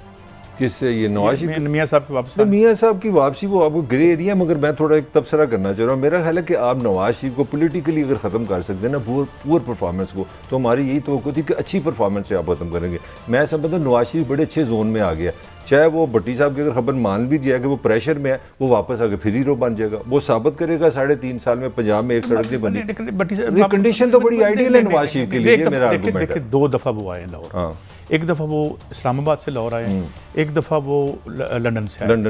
किससे? ये नवाज
मियाँ साहब की वापसी?
मियाँ साहब की वापसी वो आपको ग्रे एरिया, मगर मैं थोड़ा एक तबसरा करना चाह रहा हूँ। मेरा ख्याल है कि आप नवाज शरीफ को पॉलिटिकली अगर ख़त्म कर सकते हैं ना, पुअर परफॉर्मेंस को, तो हमारी यही तवक्को थी कि अच्छी परफॉर्मेंस से आप ख़त्म करेंगे। मैं समझता हूँ नवाज शरीफ बड़े अच्छे जोन में आ गया, चाहे वो भट्टी साहब की अगर खबर मान भी जाए कि वो प्रेशर में है, वो वापस आके फिर हीरो बन जाएगा, वो साबित करेगा 3.5 साल में पंजाब में एक सड़क नहीं बनी। कंडीशन तो बड़ी आइडियल है नवाज शरीफ के लिए, मेरा आर्गुमेंट है।
2 दफ़ा वो आए लाहौर, एक दफ़ा वो इस्लामाबाद से लाहौर आए, एक दफ़ा वो लंदन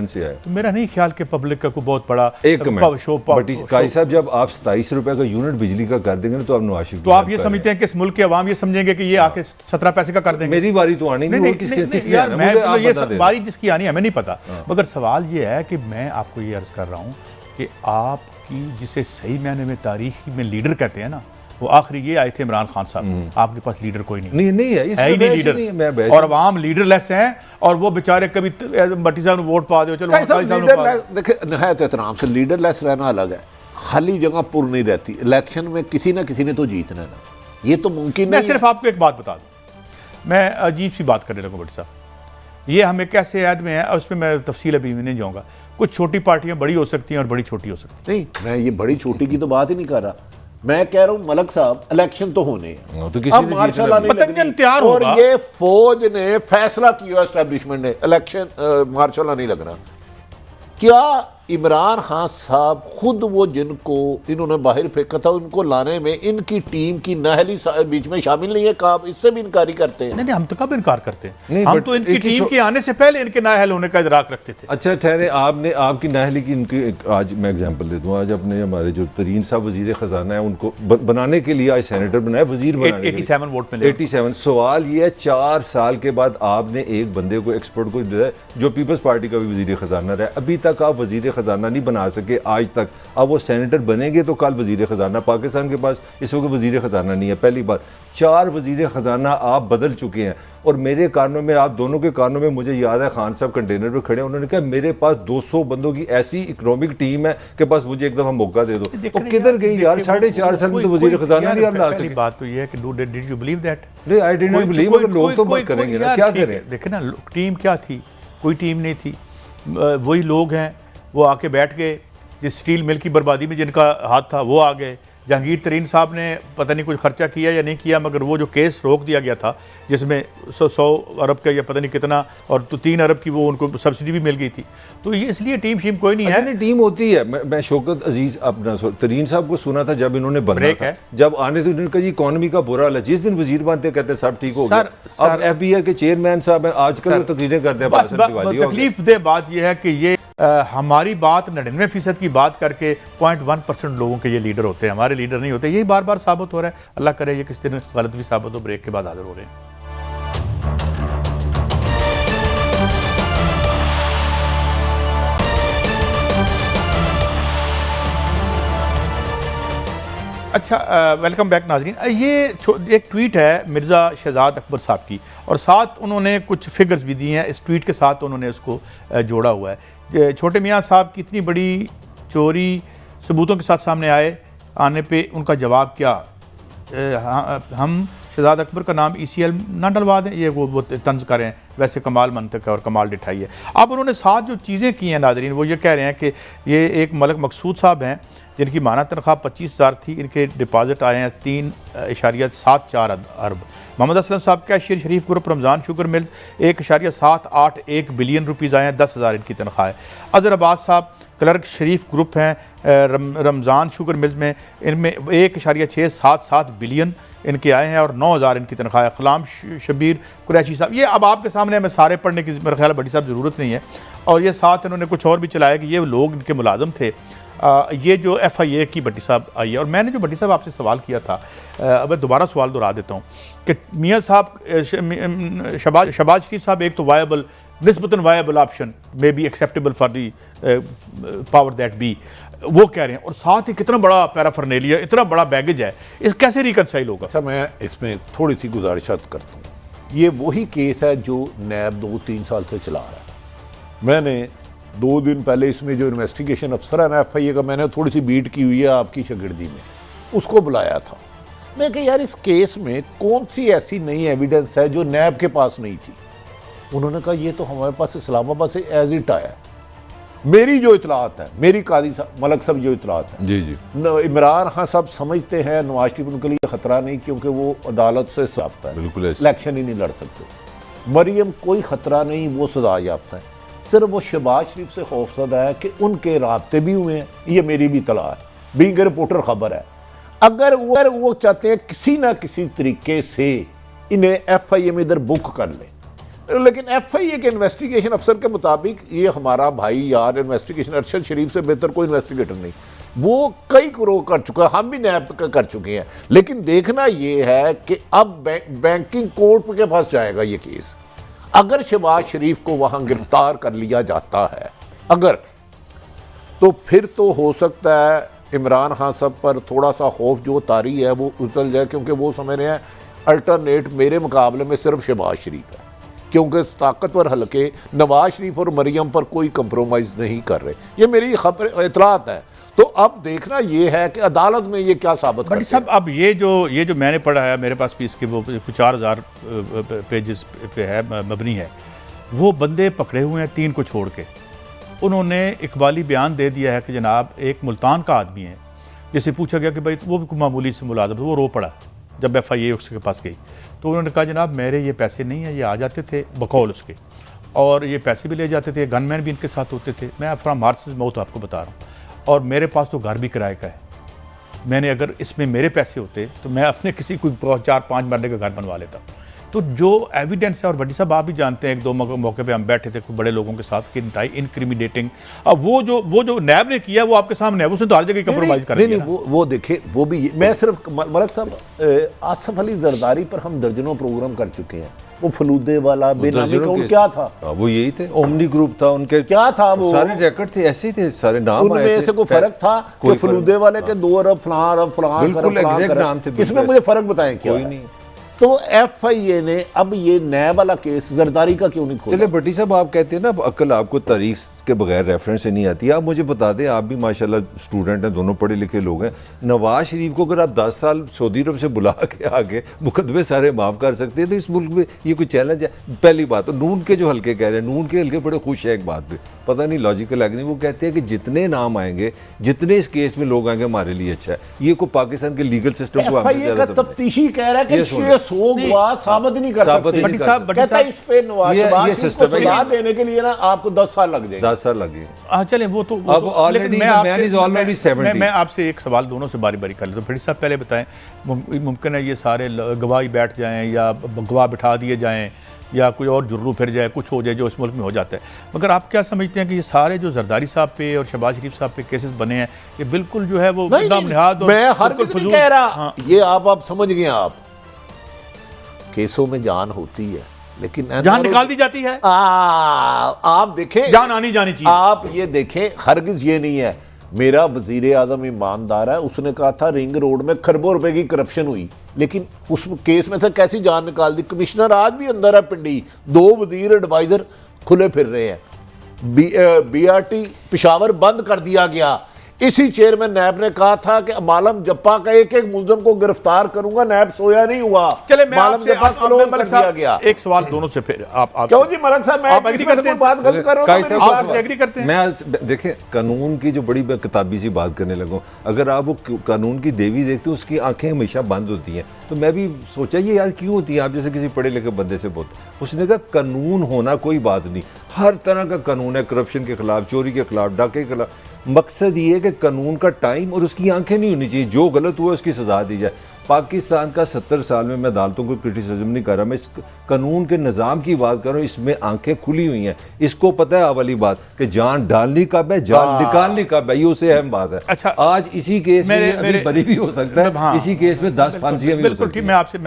से आए। तो मेरा नहीं ख्याल कि पब्लिक का कोई बहुत बड़ा
एक कमेंट काई साहब, जब आप 27 रुपए का यूनिट बिजली का कर देंगे ना, तो आप नवाज शरीफ,
तो आप ये समझते हैं कि इस मुल्क के अवाम ये समझेंगे कि ये आके 17 पैसे का कर देंगे?
मेरी बारी तो आनी नहीं,
बारी जिसकी आनी हमें नहीं पता, मगर सवाल ये है कि मैं आपको ये अर्ज कर रहा हूँ कि आपकी जिसे सही मायने में तारीख में लीडर कहते हैं ना, वो आखिरी ये आए थे इमरान खान साहब, आपके पास लीडर कोई नहीं
है,
इसमें नहीं लीडर, और अवाम लीडरलेस हैं, और वो बेचारे कभी भट्टी साहब ने वोट पा दो, चलो
देखिए नहायत एहतराम से लीडरलेस रहना अलग है, खाली जगह पुर नहीं रहती। इलेक्शन में किसी ना किसी ने तो जीतना है ना, ये तो मुमकिन नहीं।
मैं सिर्फ आपको एक बात बता दूं, मैं अजीब सी बात करने लगूँ भट्टी साहब, ये हम एक ऐसे ऐद में है, और उस पर मैं तफसील अभी नहीं जाऊँगा। कुछ छोटी पार्टियाँ बड़ी हो सकती हैं और बड़ी छोटी हो सकती हैं।
नहीं, मैं ये बड़ी छोटी की तो बात ही नहीं कर रहा, मैं कह रहा हूं मलक साहब इलेक्शन तो होने हैं,
तो किसी
मार्शल
तैयार
और ये फौज ने फैसला किया, एस्टैब्लिशमेंट ने, इलेक्शन मार्शल नहीं लग रहा। क्या इमरान खान साहब खुद वो जिनको इन्होंने बाहर फेंका था उनको लाने में इनकी टीम की नाअहली बीच में शामिल नहीं है। काम इससे भी इनकारी करते हैं।
नहीं, हम तो कब इनकार करते हैं, हम तो इनकी टीम के आने से पहले इनके नाअहल होने का इदराक रखते थे।
अच्छा ठहरे, आपने आपकी नाअहली की इनकी आज मैं एग्जांपल दे दूं। आज अपने हमारे जो तरीन साहब वजीर खजाना है उनको बनाने के लिए आज सेनेटर बनाया, वजीर बनाने
87 वोट में
87। सवाल ये है 4 साल के बाद आपने एक बंदे को एक्सपर्ट को दिया जो पीपल्स पार्टी का भी वजीर खजाना रहा है, अभी तक आप वजीर खजाना नहीं बना सके आज तक। अब वो सेनेटर बनेंगे तो कल वजीर खजाना। पाकिस्तान के पास इस वक्त वजीर खजाना नहीं है। पहली बात, 4 वजीर खजाना आप बदल चुके हैं और मेरे कानों में, आप दोनों के कानों में, मुझे याद है खान साहब कंटेनर पे खड़े, उन्होंने कहा मेरे पास 200 बंदों की ऐसी इकोनॉमिक टीम है कि बस मुझे एक दफा मौका दे दो। तो किधर गई यार? 4.5 साल में तो वजीर खजाना नहीं आप ला सके।
बात तो ये है कि डिड यू बिलीव दैट?
नहीं, आई डिड नॉट बिलीव। मगर लोग तो बात करेंगे ना, क्या करें?
देखे ना, टीम क्या थी? कोई टीम नहीं थी। वही लोग हैं, वो आके बैठ गए। जिस स्टील मिल की बर्बादी में जिनका हाथ था वो आ गए। जहांगीर तरीन साहब ने पता नहीं कुछ खर्चा किया या नहीं किया, मगर वो जो केस रोक दिया गया था जिसमें 100 अरब का या पता नहीं कितना और तो 3 अरब की वो उनको सब्सिडी भी मिल गई थी। तो ये इसलिए टीम शीम कोई नहीं है।
नहीं, टीम होती है। मैं शौकत अजीज अपना तरीन साहब को सुना था जब इन्होंने बनना था, जब आने तो इन्होंने कहा जी इकोनॉमी का बुरा हाल है। जिस दिन वजीर बनते कहते सब ठीक हो गया। अब FBI के चेयरमैन साहब आजकल तकरीरें करते हैं।
तकलीफ दे बात यह है कि ये हमारी बात 99% की बात करके 0.1% लोगों के ये लीडर होते हैं, हमारे लीडर नहीं होते। यही बार बार साबित हो रहा है। अल्लाह करे ये किस दिन गलत भी साबित हो। ब्रेक के बाद हाजिर हो रहे हैं। अच्छा, वेलकम बैक नाजरीन। ये एक ट्वीट है मिर्ज़ा शहजाद अकबर साहब की और साथ उन्होंने कुछ फिगर्स भी दी हैं। इस ट्वीट के साथ उन्होंने उसको जोड़ा हुआ है। छोटे मियाँ साहब की इतनी बड़ी चोरी सबूतों के साथ सामने आने पे उनका जवाब क्या? हम शहजाद अकबर का नाम ECL ना डलवा दें, ये वो तंज करें। वैसे कमाल मंतक है और कमाल डिठाई है। अब उन्होंने साथ जो चीज़ें की हैं नाजरीन, वो ये कह रहे हैं कि ये एक मलक मकसूद साहब हैं जिनकी माना तनख्वाह 25,000 थी, इनके डिपॉजिट आए हैं 3.74 अरब। मोहम्मद असलम साहब cashier Sharif group Ramzan sugar mills 1.781 billion rupees आए हैं, 10,000 इनकी तनख्वाह है। अज़हर अब्बास साहब क्लर्क शरीफ ग्रुप हैं रमज़ान शुगर मिल्स में, इनमें 1.677 बिलियन इनके आए हैं और 9,000 इनकी तनख्वाह है। ग़ुलाम शबीर कुरैशी साहब, ये अब आपके सामने हमें सारे पढ़ने की मेरा ख्याल बड़ी साहब ज़रूरत नहीं है। और ये साथ इन्होंने कुछ और भी चलाया कि ये लोग इनके मुलाजम थे। ये जो FIA की भट्टी साहब आई है, और मैंने जो भट्टी साहब आपसे सवाल किया था, अब मैं दोबारा सवाल दोहरा देता हूँ कि मियाँ साहब शहबाज शरीफ साहब एक तो वायबल, निस्बतन viable option may be acceptable for the power that be, वो कह रहे हैं। और साथ ही कितना बड़ा पैराफर्नेलिया, इतना बड़ा बैगेज है, इस कैसे रिकनसाइल होगा?
अच्छा, मैं इसमें थोड़ी सी गुजारिशात करता हूँ। ये वही केस है जो नैब 2-3 साल से चला रहा है। मैंने 2 दिन पहले इसमें जो इन्वेस्टिगेशन अफसर है ना FIA का, मैंने थोड़ी सी बीट की हुई है आपकी शागिर्दी में, उसको बुलाया था। मैं कहा यार इस केस में कौन सी ऐसी नई एविडेंस है जो नैब के पास नहीं थी? उन्होंने कहा ये तो हमारे पास इस्लामाबाद से एज इट आया। मेरी जो इतलात है, मेरी कादी मलक साहब जो इतलात है,
जी जी,
इमरान खान साहब समझते हैं नवाज शरीफ उनके लिए खतरा नहीं, क्योंकि वो अदालत से साफ्ता है,
बिल्कुल
इलेक्शन ही नहीं लड़ सकते। मरियम कोई खतरा नहीं, वो सजा याफ्ता है। सिर्फ वो शहबाज शरीफ से खौफजदा है कि उनके राब्ते भी हुए हैं, ये मेरी भी इतला है, बीइंग रिपोर्टर खबर है। अगर वो चाहते हैं किसी ना किसी तरीके से इन्हें FIA में इधर बुक कर लें, लेकिन FIA के इन्वेस्टिगेशन अफसर के मुताबिक ये हमारा भाई यार इन्वेस्टिगेशन अरशद शरीफ से बेहतर कोई इन्वेस्टिगेटर नहीं, वो कई करोड़ कर चुका है, हम भी नैब का कर चुके हैं। लेकिन देखना ये है कि अब बैंकिंग कोर्ट के पास जाएगा ये केस। अगर शहबाज शरीफ को वहां गिरफ्तार कर लिया जाता है अगर, तो फिर तो हो सकता है इमरान खान साहब पर थोड़ा सा खौफ जो तारी है वो उतल जाए, क्योंकि वो समझ रहे हैं अल्टरनेट मेरे मुकाबले में सिर्फ शहबाज शरीफ है, क्योंकि ताकतवर हल्के नवाज शरीफ और मरियम पर कोई कंप्रोमाइज़ नहीं कर रहे। ये मेरी खबर इतलात है। तो अब देखना ये है कि अदालत में ये क्या साबित करते हैं।
साहब, अब ये जो मैंने पढ़ा है, मेरे पास भी इसके वो 4,000 पेजेस पे है, मबनी है। वो बंदे पकड़े हुए हैं 3 को छोड़ के। उन्होंने इकबाली बयान दे दिया है कि जनाब एक मुल्तान का आदमी है, जिसे पूछा गया कि भाई वो भी मामूली से मुलाजम, वो रो पड़ा। जब FIA उसके पास गई तो उन्होंने कहा जनाब मेरे ये पैसे नहीं हैं, ये आ जाते थे बकौल उसके और ये पैसे भी ले जाते थे, गनमैन भी इनके साथ होते थे। मैं फ्रॉम हार्सिस माउथ आपको बता रहा हूँ, और मेरे पास तो घर भी किराए का है। मैंने अगर इसमें मेरे पैसे होते तो मैं अपने किसी कोई 4-5 मरने का घर बनवा लेता। तो जो एविडेंस है, और बड़ी साहब आप भी जानते हैं, 1-2 मौके पे हम बैठे थे कुछ बड़े लोगों के साथ कि इंतहाई इनक्रिमिनेटिंग। अब वो जो नैब ने किया वो आपके सामने है, उसने तो हर जगह कंप्रोमाइज कर दिया।
वो देखे, वो भी मैं सिर्फ मलिक साहब आसिफ अली जरदारी पर हम दर्जनों प्रोग्राम कर चुके हैं। वो फलूदे वाला बेनामी का क्या था?
वो यही थे, ओमनी ग्रुप था उनके,
क्या था वो?
सारे रिकॉर्ड थे, ऐसे ही थे, सारे नाम आए थे।
उनमें से कोई फर्क था कि फलूदे वाले के 2 अरब फलां
बिल्कुल एग्जैक्ट नाम थे।
इसमें मुझे फर्क बताएं क्या?
कोई नहीं।
तो FIA ने अब ये नैब वाला केस जरदारी का क्यों नहीं खोला?
चले भट्टी साहब, आप कहते हैं ना अक्ल आपको तारीख के बगैर रेफरेंस से नहीं आती। आप मुझे बता दें, आप भी माशाल्लाह स्टूडेंट हैं, दोनों पढ़े लिखे लोग हैं। नवाज शरीफ को अगर आप 10 साल सऊदी अरब से बुला के आगे मुकदमे सारे माफ़ कर सकते हैं तो इस मुल्क में ये कोई चैलेंज है? पहली बात तो नून के जो हल्के कह रहे हैं, नून के हल्के बड़े खुश है एक बात पे, पता नहीं लॉजिकल है कि नहीं। वो कहते हैं कि जितने नाम आएंगे, जितने इस केस में लोग आएंगे हमारे लिए अच्छा है। ये को पाकिस्तान के लीगल सिस्टम को
FIA का तफ्तीशी कह रहा है कि 600 गवाह साबित नहीं कर सकते। कहता है इस पे नवाज शरीफ को सजा देने के लिए ना आपको 10 साल लग जाएंगे।
10 साल लगेंगे।
चलें वो तो
अब ऑलरेडी
मैं आपसे एक सवाल दोनों से बारी बारी कर लेता हूँ। फिर साहब पहले बताएं, मुमकिन है ये सारे गवाही बैठ जाएं या गवाह बिठा दिए जाएं या कोई और जुर्रू फिर जाए, कुछ हो जाए जो इस मुल्क में हो जाता है, मगर आप क्या समझते हैं कि ये सारे जो जरदारी साहब पे और शहबाज शरीफ साहब पे केसेस बने हैं, ये बिल्कुल जो है वो नामनिहाद और
मैं हर कुछ नहीं कह रहा। हाँ। ये आप समझ गए, आप केसों में जान होती है लेकिन
जान निकाल दी जाती है।
आप देखें,
जान आनी जानी चाहिए।
आप ये देखें, हरगिज ये नहीं है। मेरा वजीर आजम ईमानदार है, उसने कहा था रिंग रोड में खरबों रुपए की करप्शन हुई, लेकिन उस केस में से कैसी जान निकाल दी? कमिश्नर आज भी अंदर है पिंडी, 2 वजीर एडवाइजर खुले फिर रहे हैं। BRT पेशावर बंद कर दिया गया। इसी चेयरमैन नैब ने कहा था कि मालम जप्पा का एक मुलजम को गिरफ्तार करूंगा, नैब सोया नहीं हुआ।
चले मैं आपसे एक सवाल दोनों से, फिर आप
क्यों जी मलिक साहब, मैं
आप एग्री करते हैं?
बात गलत कर रहा हूं,
आप एग्री करते हैं?
मैं देखें कानून की जो बड़ी किताबी सी बात करने लगूं, अगर आप वो कानून की देवी देखते हो उसकी आंखें हमेशा बंद होती हैं। तो मैं भी सोचा ये यार क्यों होती है? आप जैसे किसी पढ़े लिखे बंदे से बोलते, उसने कहा कानून होना कोई बात नहीं, हर तरह का कानून है, करप्शन के खिलाफ, चोरी के खिलाफ, डाके के खिलाफ। मकसद ये है कि कानून का टाइम और उसकी आंखें नहीं होनी चाहिए, जो गलत हुआ उसकी सजा दी जाए। पाकिस्तान का 70 साल में, मैं अदालतों को क्रिटिसिज्म नहीं कर रहा, मैं इस कानून के निज़ाम की बात कर रहा हूँ। इसमें आंखें खुली हुई हैं, इसको पता है वाली बात कि जान डालनी कब है, जान निकालनी कब है, ये उससे अहम बात है।
अच्छा,
आज इसी केस में बरी भी हो सकता है, हाँ, इसी केस में 10 फांसियां भी हो सकती हैं।
मैं आपसे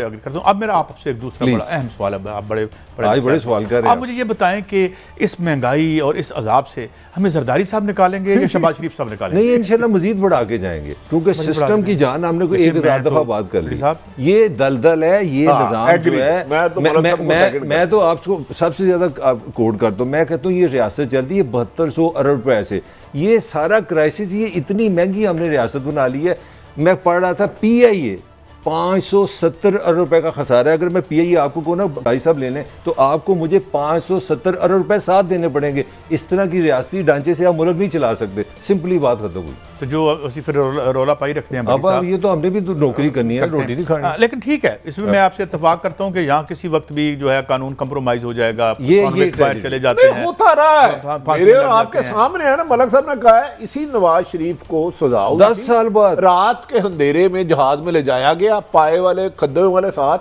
एग्री करता हूँ। अब मेरा आपसे एक दूसरा बड़ा अहम सवाल है, आप बड़े सवाल कर रहे हैं। आप मुझे ये बताएं कि इस महंगाई और इस अजाब से हमें जरदारी साहब निकालेंगे या शहबाज शरीफ साहब निकालेंगे?
नहीं, इंशाल्लाह मजीद बढ़ा के जाएंगे, क्योंकि सिस्टम की जान हमने को 1000 दफा बात कर ली। ये दलदल है, ये निजाम जो है, मैं तो आपको सबसे ज्यादा कोड करता हूँ। मैं कहता हूँ ये रियासत चलती है 7200 अरब रुपए से। ये सारा क्राइसिस, ये इतनी महंगी हमने रियासत बना ली है। मैं पढ़ रहा था PIA 570 अरब रुपए का खसारा है। अगर मैं PIA आपको को ना भाई साहब ले लें तो आपको मुझे 570 अरब रुपए साथ देने पड़ेंगे। इस तरह की रियासती ढांचे से आप मुल्क नहीं चला सकते, सिंपली बात खत्म हुई।
तो जो फिर रौला पाई रखते हैं
अब ये तो हमने भी तो नौकरी करनी है, रोटी नहीं खानी।
लेकिन ठीक है, इसमें मैं आपसे इत्तेफाक करता हूँ कि यहाँ किसी वक्त भी जो है कानून कंप्रोमाइज हो जाएगा,
ये
चले जाते हैं,
होता रहा है। मेरे और आपके सामने है ना, मलिक साहब ने कहा है इसी नवाज शरीफ को सजा
10 साल बाद
रात के अंधेरे में जहाज में ले जाया गया, पाए वाले खद्दे वाले साथ,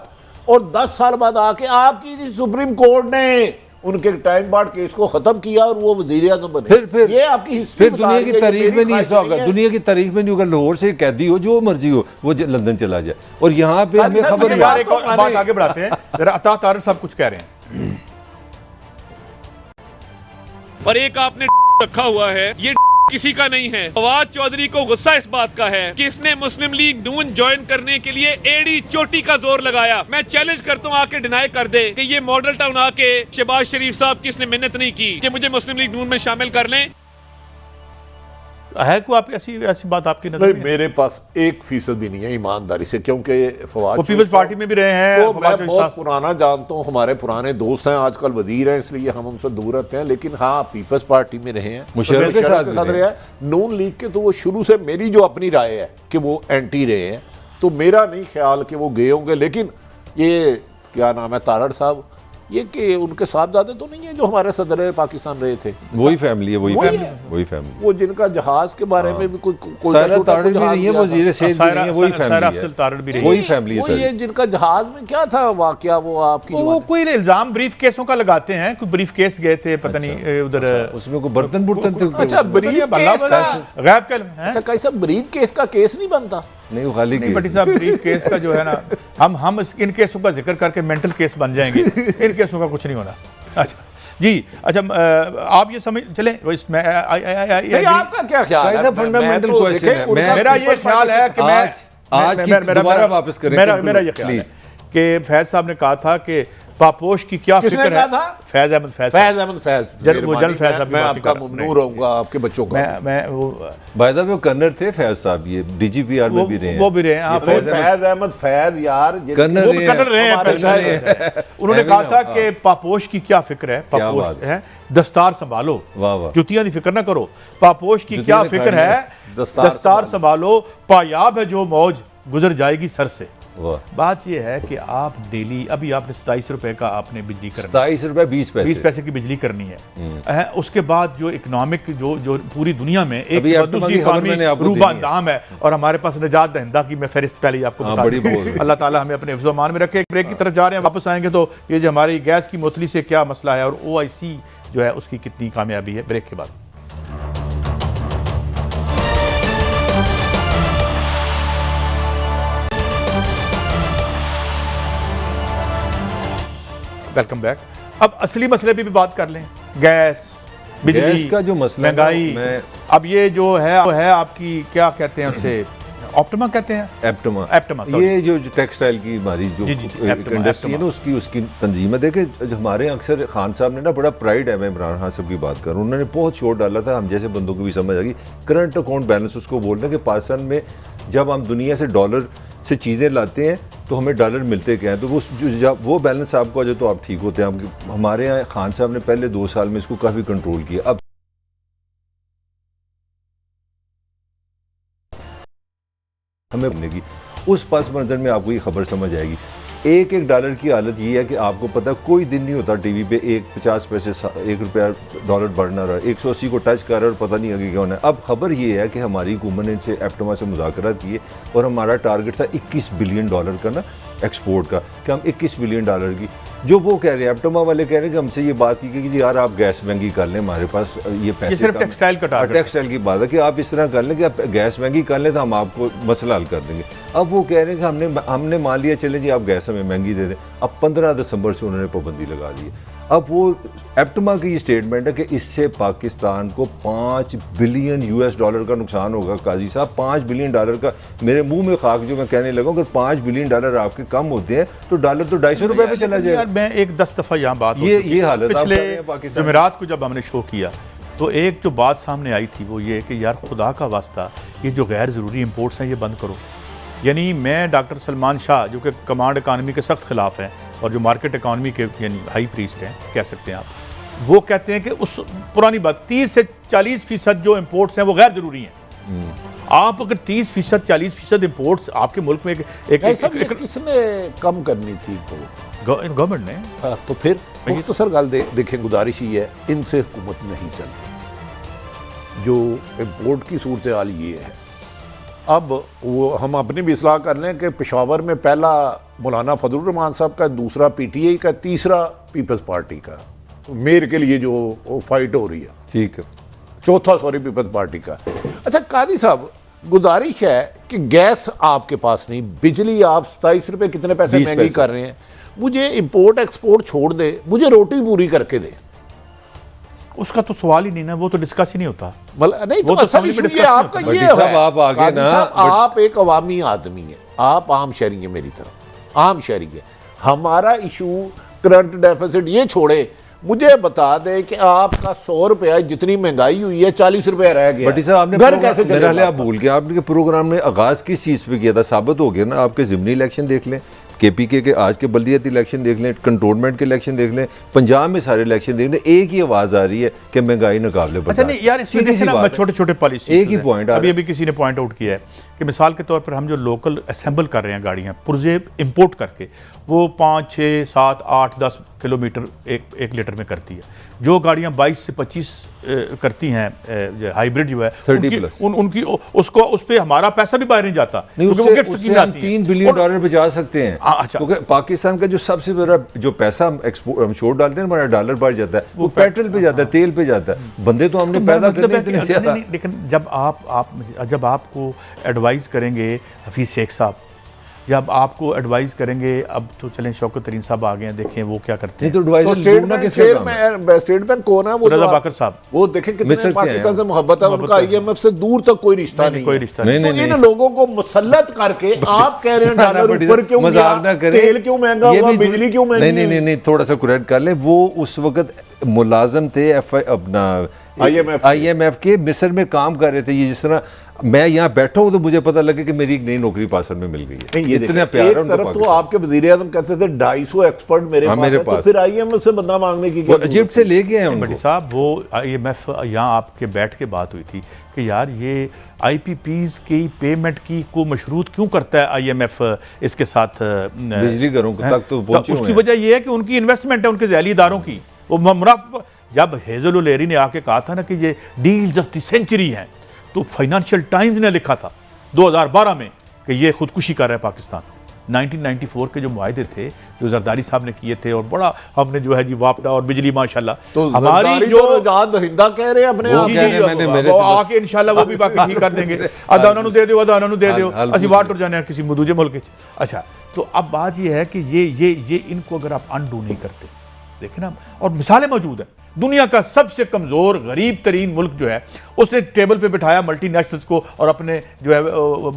और 10 साल बाद आके आपकी सुप्रीम कोर्ट ने उनके टाइम बाद केस को खत्म किया और वो वजीर आज़म बने।
फिर
ये आपकी हिस्ट्री,
फिर दुनिया की तारीख में नहीं ऐसा होगा। दुनिया की तारीख में नहीं होगा, लाहौर से कैदी हो, जो मर्जी हो, वो लंदन चला जाए। और यहाँ पे हमें खबर
बात आगे बढ़ाते हैं। अता तारिक साहब कुछ कह रहे हैं,
और एक आपने रखा हुआ है, ये किसी का नहीं है। फवाद चौधरी को गुस्सा इस बात का है कि इसने मुस्लिम लीग नून ज्वाइन करने के लिए एड़ी चोटी का जोर लगाया। मैं चैलेंज करता हूँ आके डिनाई कर दे कि ये मॉडल टाउन आके शहबाज शरीफ साहब की इसने मेहनत नहीं की कि मुझे मुस्लिम लीग नून में शामिल कर लें।
है कोई आप ऐसी बात आपकी नजर में?
मेरे पास 1% भी नहीं है ईमानदारी से, क्योंकि फवाद
पीपल्स पार्टी में भी रहे हैं,
तो मैं बहुत पुराना जानता हूँ, हमारे पुराने दोस्त हैं, आजकल वजीर हैं, इसलिए हम उनसे दूर रहते हैं। लेकिन हाँ, पीपल्स पार्टी में रहे हैं,
मुशर्रफ के साथ
रहे हैं। नून लीग के तो वो शुरू से, मेरी जो अपनी राय है कि वो एंटी रहे हैं, तो मेरा नहीं ख्याल कि वो गए होंगे। लेकिन ये क्या नाम है तारड़ साहब, ये कि उनके साहबजादे तो नहीं है जो हमारे सदर पाकिस्तान रहे थे?
वही फैमिली है, वही फैमिली
वो जिनका जहाज के बारे में भी कोई
सारा तारड़ भी नहीं है, वजीर सेहत भी नहीं है, वही फैमिली है,
तारड़ भी
वही फैमिली है।
ये जिनका जहाज में क्या था वाकया, वो आपकी
वो कोई इल्जाम ब्रीफ केसों का लगाते हैं, कोई ब्रीफ केस गए थे पता नहीं उधर,
उसमें कोई बर्तन थे।
अच्छा ब्रीफ केस का
गैब कल है।
अच्छा कैसा ब्रीफ केस का केस नहीं बनता?
नहीं, वो खाली
नहीं भट्टी साहब, ब्रीफ केस का जो है ना, हम इन केसों का जिक्र करके मेंटल केस बन जाएंगे, इन केसों का कुछ नहीं होना। अच्छा जी, अच्छा आप ये समझ चले इसमें
आपका क्या ख्याल है?
फंडामेंटल क्वेश्चन है।
मेरा ये ख्याल है कि मैं
आज की दोबारा वापस करें।
मेरा ये ख्याल है कि फैज साहब ने कहा था कि पापोश की क्या फिक्र है। फैज अहमद फैज
मैं आपका ममनून रहूंगा आपके बच्चों का।
मैं वो
बाय द वे कर्नल थे फैज साहब, ये डीजीपीआर में भी रहे हैं,
वो भी रहे हैं।
फैज अहमद फैज यार
कर्नल रहे हैं। उन्होंने कहा था कि पापोश की क्या फिक्र है, पापोश है दस्तार संभालो, जुतियां दी फिक्र ना करो, पापोश की क्या फिक्र है, दस्तार संभालो, पायाब है जो मौज गुजर जाएगी सर से। बात यह है कि आप डेली, अभी आपने 27 रुपए का आपने बिजली करनी,
27 रुपए 20
पैसे की बिजली करनी है। उसके बाद जो इकोनॉमिक जो पूरी दुनिया में एक दूसरी इकोनॉमी रूबान दाम है, और हमारे पास निजात दहिंदा की मैं फहरिस्त पहले ही आपको बता दूं। अल्लाह ताला हमें अपने हिफ्ज़ मान में रखे। एक ब्रेक की तरफ जा रहे हैं, वापस आएंगे तो ये जो हमारी गैस की मोतली से क्या मसला है और OIC जो है उसकी कितनी कामयाबी है, ब्रेक के बाद। Welcome back. अब असली मसले पे भी बात कर लें, गैस, बिजली
का जो मसला,
महंगाई। अब ये जो है आपकी क्या कहते हैं उसे, ऑप्टिमा कहते हैं, एप्टमा।
ये जो टेक्सटाइल की हमारी जो इंडस्ट्री है ना, उसकी तंजीम है। देखे हमारे अक्सर खान साहब ने ना बड़ा प्राइड है, मैं इमरान खान साहब की बात करूँ, उन्होंने बहुत शोर डाला था, हम जैसे बंदों को भी समझ आ गई। करंट अकाउंट बैलेंस उसको बोलते हैं कि पाकिस्तान में जब हम दुनिया से डॉलर से चीज़ें लाते हैं तो हमें डॉलर मिलते क्या हैं, तो वो बैलेंस आपको आ जाए तो आप ठीक होते हैं। हमारे यहाँ खान साहब ने पहले 2 साल में इसको काफ़ी कंट्रोल किया। अब हमें बनने की उस पस मंजर में आपको ये खबर समझ आएगी। एक डॉलर की हालत ये है कि आपको पता है कोई दिन नहीं होता टीवी पे 50 पैसे 1 रुपया डॉलर बढ़ना रहा है, 180 को टच कर रहा है और पता नहीं आगे क्या होना है। अब खबर ये है कि हमारी हुकूमत ने इनसे एप्टमा से मुज़ाकरात किए और हमारा टारगेट था $21 बिलियन का ना एक्सपोर्ट का, कि हम $21 बिलियन की, जो वो कह रहे हैं एप्टमा वाले कह रहे हैं कि हमसे ये बात की कि जी यार आप गैस महंगी कर लें, हमारे पास ये पैसे,
सिर्फ टेक्सटाइल का टारगेट,
टेक्सटाइल की बात है कि आप इस तरह कर लें कि आप गैस महंगी कर लें तो हम आपको मसला हल कर देंगे। अब वो कह रहे हैं कि हमने मान लिया चले जी आप गैस हमें महंगी दे दें। अब 15 दिसंबर से उन्होंने पाबंदी लगा दी है। अब वो एप्टमा की ये स्टेटमेंट है कि इससे पाकिस्तान को $5 बिलियन का नुकसान होगा। काजी साहब, $5 बिलियन का, मेरे मुंह में खाक जो मैं कहने लगा, अगर $5 बिलियन आपके कम होते हैं तो डॉलर तो 250 रुपए पे चला जाएगा।
मैं एक 10 दफा यहाँ बात
ये हालत
पिछले जुमेरात को जब हमने शो किया तो एक जो बात सामने आई थी वो ये कि यार खुदा का वास्ता ये जो गैर ज़रूरी इम्पोर्ट्स हैं ये बंद करो। यानी मैं डॉक्टर सलमान शाह जो कि कमांड इकानमी के सख्त खिलाफ हैं और जो मार्केट इकानमी के यानी हाई प्रीस्ट हैं कह सकते हैं आप, वो कहते हैं कि उस पुरानी बात 30 से 40% जो इम्पोर्ट्स हैं वो गैर ज़रूरी हैं। आप अगर 30% 40% इम्पोर्ट्स आपके मुल्क में एक
किसने कम करनी थी? तो
गवर्नमेंट ने।
तो फिर मुख्तसर गल देखें, गुजारिश ही है, इनसे हुकूमत नहीं चलती। जो इम्पोर्ट की सूरत हाल ये है, अब वो हम अपनी भी इसलाह कर लें कि पेशावर में पहला मौलाना फजलुर रहमान साहब का, दूसरा PTI का, तीसरा पीपल्स पार्टी का, मेयर के लिए जो फाइट हो रही है,
ठीक है,
चौथा पीपल्स पार्टी का। अच्छा कादी साहब, गुजारिश है कि गैस आपके पास नहीं, बिजली आप 27 रुपये कितने पैसे महंगी कर रहे हैं, मुझे इंपोर्ट एक्सपोर्ट छोड़ दे, मुझे रोटी पूरी करके दे।
उसका तो सवाल ही नहीं ना, वो तो डिस्कस ही नहीं होता।
नहीं तो असल इशू ये आपका ये है, आप एक अवामी आदमी है, आप आम शहरी है, मेरी तरह आम शहरी है। हमारा इशू करंट डेफिसिट ये छोड़े, मुझे बता दे कि आपका 100 रुपया जितनी महंगाई हुई है 40 रुपया रह गया।
बटी साहब, आपने घर कैसे चले? आप भूल गए, आपने प्रोग्राम में आगाज किस चीज पे किया था? साबित हो गया ना। आपके ज़िमनी इलेक्शन देख लें, KPK के आज के बल्दियाती इलेक्शन देख लें, कंटोनमेंट के इलेक्शन देख लें, पंजाब में सारे इलेक्शन देख लें, एक ही आवाज आ रही है कि महंगाई नाकाबिले बर्दाश्त।
अच्छा नहीं यार, इसमें देखिए ना छोटे छोटे पॉलिसी,
एक ही पॉइंट
अभी किसी ने पॉइंट आउट किया है कि मिसाल के तौर पर हम जो लोकल असेंबल कर रहे हैं गाड़ियाँ पुर्जे इंपोर्ट करके, वो 5, 6, 7, 8, 10 किलोमीटर एक लीटर में करती है। जो गाड़ियाँ 22 से 25 करती हैं हाइब्रिड जो है
30+,
उनकी उसको उस पर हमारा पैसा भी बाहर नहीं जाता, क्योंकि वो गिफ्ट स्कीम आती है।
$3 बिलियन पे जा सकते हैं।
अच्छा,
क्योंकि पाकिस्तान का जो सबसे बड़ा जो पैसा हम छोड़ डालते हैं, हमारा डॉलर बढ़ जाता है, वो पेट्रोल पे जाता है, तेल पे जाता है। बंदे तो हमने पैदा करने इतने ज्यादा।
लेकिन जब आपको एडवाइस करेंगे हफीज शेख साहब, जब आपको एडवाइस करेंगे, अब तो चलें शौकत तरीन साहब आ गए हैं, देखें वो क्या करते हैं।
तो
स्टेट बैंक कौन है? वो
रजा बाकर साहब,
वो देखें कितने पाकिस्तान से मोहब्बत है उनका, IMF से दूर तक कोई रिश्ता नहीं,
कोई रिश्ता नहीं।
तो इन लोगों को मुसल्लत करके आप कह रहे हैं डॉलर ऊपर क्यों गया, तेल क्यों महंगा हुआ, बिजली क्यों महंगी?
नहीं, थोड़ा सा करेक्ट कर लें। वो उस वक्त मुलाजम थे अपना IMF के, मिस्र में काम कर रहे थे। ये जिस तरह मैं यहाँ बैठा हूँ तो मुझे पता लगे कि मेरी एक नई नौकरी पासन में मिल गई है।
ये इतना प्यार है। एक तरफ तो आपके वज़ीर आज़म कहते थे 250 एक्सपर्ट मेरे पास, तो फिर IMF से बंदा मांगने की क्या?
इजिप्ट से लेके आए
बड़ी साहब, वो IMF यहाँ आपके बैठ के बात हुई थी कि यार ये IPPs की पेमेंट की को मशरूत क्यों करता है IMF इसके साथ
बिजली घरों तक तो पहुंचे हुए हैं।
उसकी वजह ये है कि उनकी इन्वेस्टमेंट है, उनके ज़ैली इदारों की। वो मुनाफा, जब हेज़ल ओलेरी ने आके कहा था ना कि ये डील्स ऑफ द सेंचुरी हैं, तो फाइनेंशियल टाइम्स ने लिखा था 2012 में कि ये खुदकुशी कर रहा है पाकिस्तान। 1994 के जो मुआहदे थे जो जरदारी साहब ने किए थे, और बड़ा हमने जो है जी वापडा और बिजली माशाल्लाह,
तो
हमारी जो
आजाद हिंदा कह रहे हैं अपने
आके इंशाल्लाह वो भी बाकी ठीक कर देंगे। अदा उन्होंने दे दो, अदा उन्होंने दे दो, असि वाट उड़ जाने किसी दूजे मुल्क। अच्छा, तो अब बात ये है कि ये इनको अगर आप अनडू नहीं करते, देखें ना, और मिसालें मौजूद हैं। दुनिया का सबसे कमज़ोर गरीब तरीन मुल्क जो है, उसने टेबल पे बिठाया मल्टीनेशनल्स को, और अपने जो है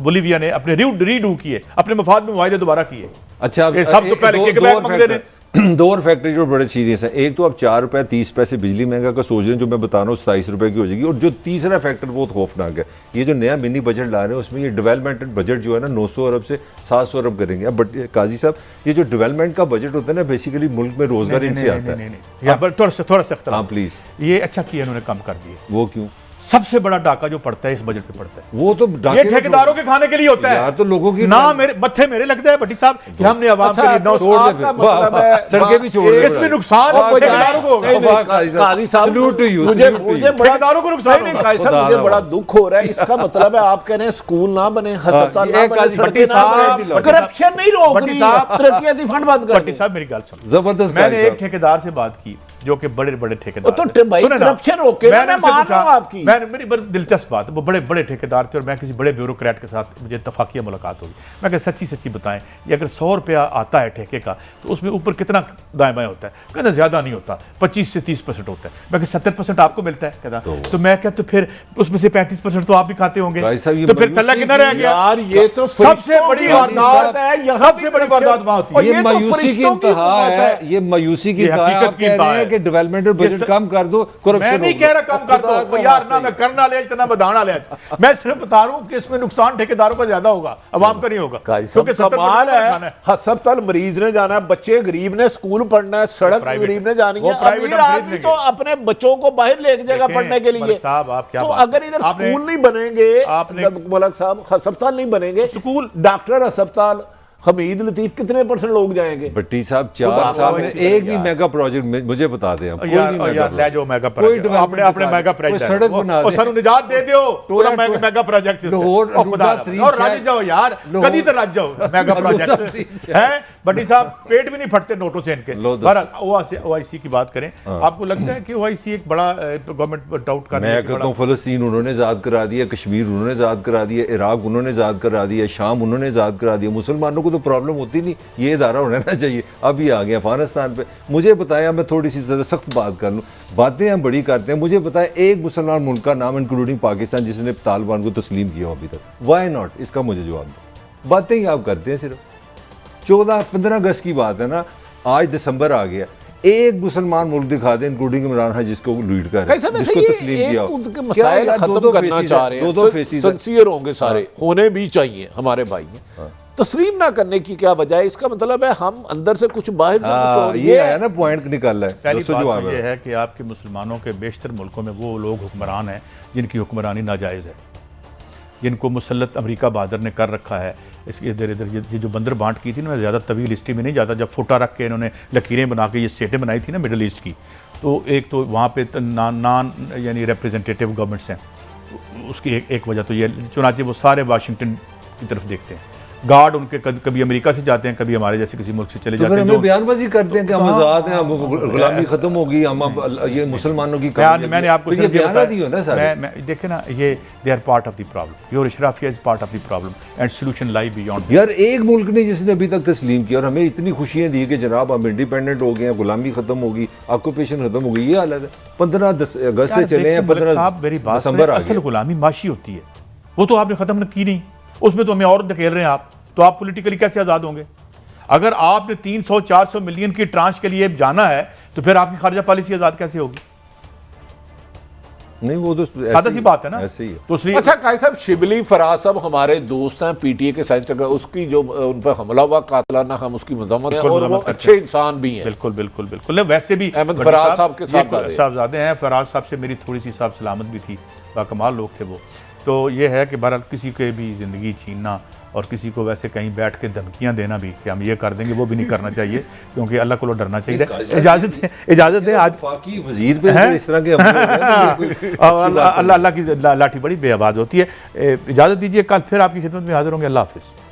बोलीविया ने अपने रीडू किए, अपने मफाद में मुआहदे दोबारा किए।
अच्छा,
सब तो पहले केक बैक मांगते रहे।
दो और फैक्टर जो बड़े सीरियस है, एक तो आप ₹4.30 बिजली महंगा का सोच रहे हैं, जो मैं बता रहा हूँ ₹27 की हो जाएगी। और जो तीसरा फैक्टर बहुत खौफनाक है, ये जो नया मिनी बजट ला रहे हैं, उसमें ये डेवलपमेंट बजट जो है ना 900 अरब से 700 अरब करेंगे। अब काजी साहब, ये जो डेवलपमेंट का बजट होता है ना, बेसिकली मुल्क में रोजगार इनसे आता है।
थोड़ा सा
हाँ प्लीज,
ये अच्छा किया इन्होंने, कम कर दिए।
वो क्यों?
सबसे बड़ा डाका जो पड़ता है इस बजट पे पड़ता है,
वो तो
ये ठेकेदारों के खाने के लिए होता है।
तो लोगों की
ना मेरे मत्थे मेरे लगता है भट्टी साहब कि हमने आवाम के लिए
सड़कें भी छोड़,
इसमें नुकसान ठेकेदारों को होगा।
काजी साहब, मुझे
ठेकेदारों को नुकसान होगा।
काजी साहब, मुझे बड़ा दुख हो रहा है। इसका मतलब है आप कह रहे हैं स्कूल ना बने, अस्पताल ना बने, सड़कें ना बने, करप्शन नहीं रोक रही, तरक्कियाती फंड बंद कर।
भट्टी साहब मेरी गल सुनो,
जबरदस्त।
मैंने एक ठेकेदार से बात की जो कि बड़े बड़े ठेकेदार,
तो भाई करप्शन रोके, मैं मान रहा हूं आपकी।
मेरी बड़ी दिलचस्प बात, वो बड़े बड़े ठेकेदार थे, और मैं किसी बड़े ब्यूरोक्रेट के साथ मुझे इत्तफाकिया मुलाकात होगी। मैं कहा सच्ची बताएं, ये अगर 100 रुपया आता है ठेके का, तो उसमें ऊपर कितना दाएं बाएं होता है? कहता ज्यादा नहीं होता, 25 से 30% होता है। मैं कहा 70% आपको मिलता है? कहता तो मैं क्या, तो फिर उसमें से 35% तो आप भी खाते होंगे, तो फिर तल्ला कितना रह गया?
यार ये तो
सबसे बड़ी वारदात है, सबसे बड़ी वारदात वहां होती है।
ये मायूसी की इंतहा है, ये मायूसी की इंतहा है कि डेवलपमेंट बजट कम कर दो, करप्शन।
मैं नहीं कह रहा कम कर दो यार, ना मैं करना ले इतना बधाना ले, मैं सिर्फ बता रहा हूं कि इसमें नुकसान ठेकेदारों का ज्यादा होगा, अवाम का नहीं होगा।
क्योंकि कमाल है, अस्पताल मरीज ने जाना है, बच्चे गरीब ने स्कूल पढ़ना है, सड़क गरीब ने जानी है, अमीर आदमी तो अपने बच्चों को बाहर ले जाएगा पढ़ने के लिए। तो अगर इधर स्कूल नहीं बनेंगे, मलक साहब, अस्पताल नहीं बनेंगे, स्कूल, डॉक्टर, अस्पताल, हमीद लतीफ, कितने % लोग जाएंगे?
भट्टी साहब 4 साल में एक भी मेगा प्रोजेक्ट मुझे बता दें आप,
यार ले जाओ मेगा प्रोजेक्ट, अपने मेगा प्रोजेक्ट,
सड़क बना दो,
सर निजात दे दो, पूरा मेगा प्रोजेक्ट और राजी जाओ यार, कदी तो राज जाओ। मेगा प्रोजेक्ट है भट्टी साहब, पेट भी नहीं फटते नोटों से इनके। बहरहाल OIC की बात करें, आपको लगता है कि OIC एक बड़ा गवर्नमेंट डाउट कर रही है?
मैं कहता हूं फलस्तीन उन्होंने आजाद करा दिया, कश्मीर उन्होंने आजाद करा दिया, इराक उन्होंने आजाद करा दिया, शाम उन्होंने आजाद करा दिया। मुसलमानों तो प्रॉब्लम होती नहीं, ये इदारा होना चाहिए। अब ये आ गया अफगानिस्तान पे। मुझे बताया, मैं थोड़ी सी सख्त बात कर लूँ, बातें हम बड़ी करते हैं, मुझे बताया एक मुसलमान मुल्क का नाम इंक्लूडिंग पाकिस्तान जिसने तालिबान को तस्लीम किया अभी तक, वाई नॉट? इसका मुझे जवाब दो। बातें ही आप करते हैं सिर्फ। 14-15 अगस्त की बात है ना, आज दिसंबर आ गया, एक मुसलमान मुल्क दिखा दे इंक्लूडिंग इमरान खान जिसको लीड कर, जिसको तस्लीम किया।
मसाइल खत्म करना चाह रहे हैं, दो सिंसियर होंगे सारे, होने भी चाहिए हमारे भाई। तस्लीम ना करने की क्या वजह है? इसका मतलब है हम अंदर से कुछ बाहर,
ये है ना पॉइंट निकाल रहा है।
पहली बात ये है कि आपके मुसलमानों के बेशतर मुल्कों में वो लोग हुक्मरान हैं जिनकी हुक्मरानी नाजायज़ है। जिनको मुसल्लत अमेरिका बहादुर ने कर रखा है। इसके इधर इधर ये जो बंदर बांट की थी ना, मैं ज़्यादा तवील हिस्ट्री में नहीं जाता। जब फोटा रख के इन्होंने लकीरें बना के ये स्टेटें बनाई थी ना मिडल ईस्ट की, तो एक तो वहाँ पे नान यानी रिप्रेजेंटेटिव गवर्नमेंट्स हैं, उसकी एक वजह तो ये, चुनाचे वो सारे वाशिंगटन की तरफ देखते हैं। गार्ड उनके कभी अमेरिका से जाते हैं, कभी हमारे जैसे किसी मुल्क से चले जाते हैं।
हमें बयानबाजी करते हैं कि हम आज़ाद हैं, हम गुलामी खत्म होगी, हम अब ये मुसलमानों की
मैंने आपको
ये बयान ही हो ना सारे।
देखे ना, ये they are part of the problem. Your इशराफिया is part of the problem and solution lie beyond.
यार एक मुल्क ने जिसने अभी तक तस्लीम किया और हमें इतनी खुशियां दी कि जनाब हम इंडिपेंडेंट हो गए हैं, गुलामी खत्म होगी, ऑक्यूपेशन खत्म हो गई, ये हालत है। 15 अगस्त से चले हैं, 15 दिसंबर आ गया।
असल गुलामी माशी होती है, वो तो आपने खत्म की नहीं, उसमें तो हमें और धकेल रहे हैं आप। तो आप पॉलिटिकली कैसे आज़ाद होंगे? अगर आपने 300-400 मिलियन की ट्रांच के लिए जाना है तो फिर आपकी खारजा पॉलिसी आज़ाद कैसे होगी?
नहीं, वो तो
सादा सी बात है ना,
ऐसे ही है।
तो इसलिए
अच्छा कायद साहब, शिबली फराज साहब हमारे दोस्त हैं, पीटीए के साइंस, उसकी जो उन पर हमला हुआ कातलाना, हम उसकी मजम्मत है और वो अच्छे इंसान भी हैं।
बिल्कुल बिल्कुल बिल्कुल। वैसे भी
अहमद फराज साहब के
साहबजादे हैं। फराज साहब से मेरी थोड़ी सी साहब सलामत भी थी, बाकमाल लोग थे वो। तो ये है कि बहरहाल किसी के भी ज़िंदगी छीनना और किसी को वैसे कहीं बैठ के धमकियां देना भी कि हम ये कर देंगे, वो भी नहीं करना चाहिए, क्योंकि अल्लाह को डरना चाहिए। इजाज़त है आज
फाकी वजीर पे इस तरह के
अल्लाह की लाठी बड़ी बेआवाज़ होती है। इजाज़त दीजिए, कल फिर आपकी खिदमत में हाजिर होंगे। अल्लाह हाफिज़।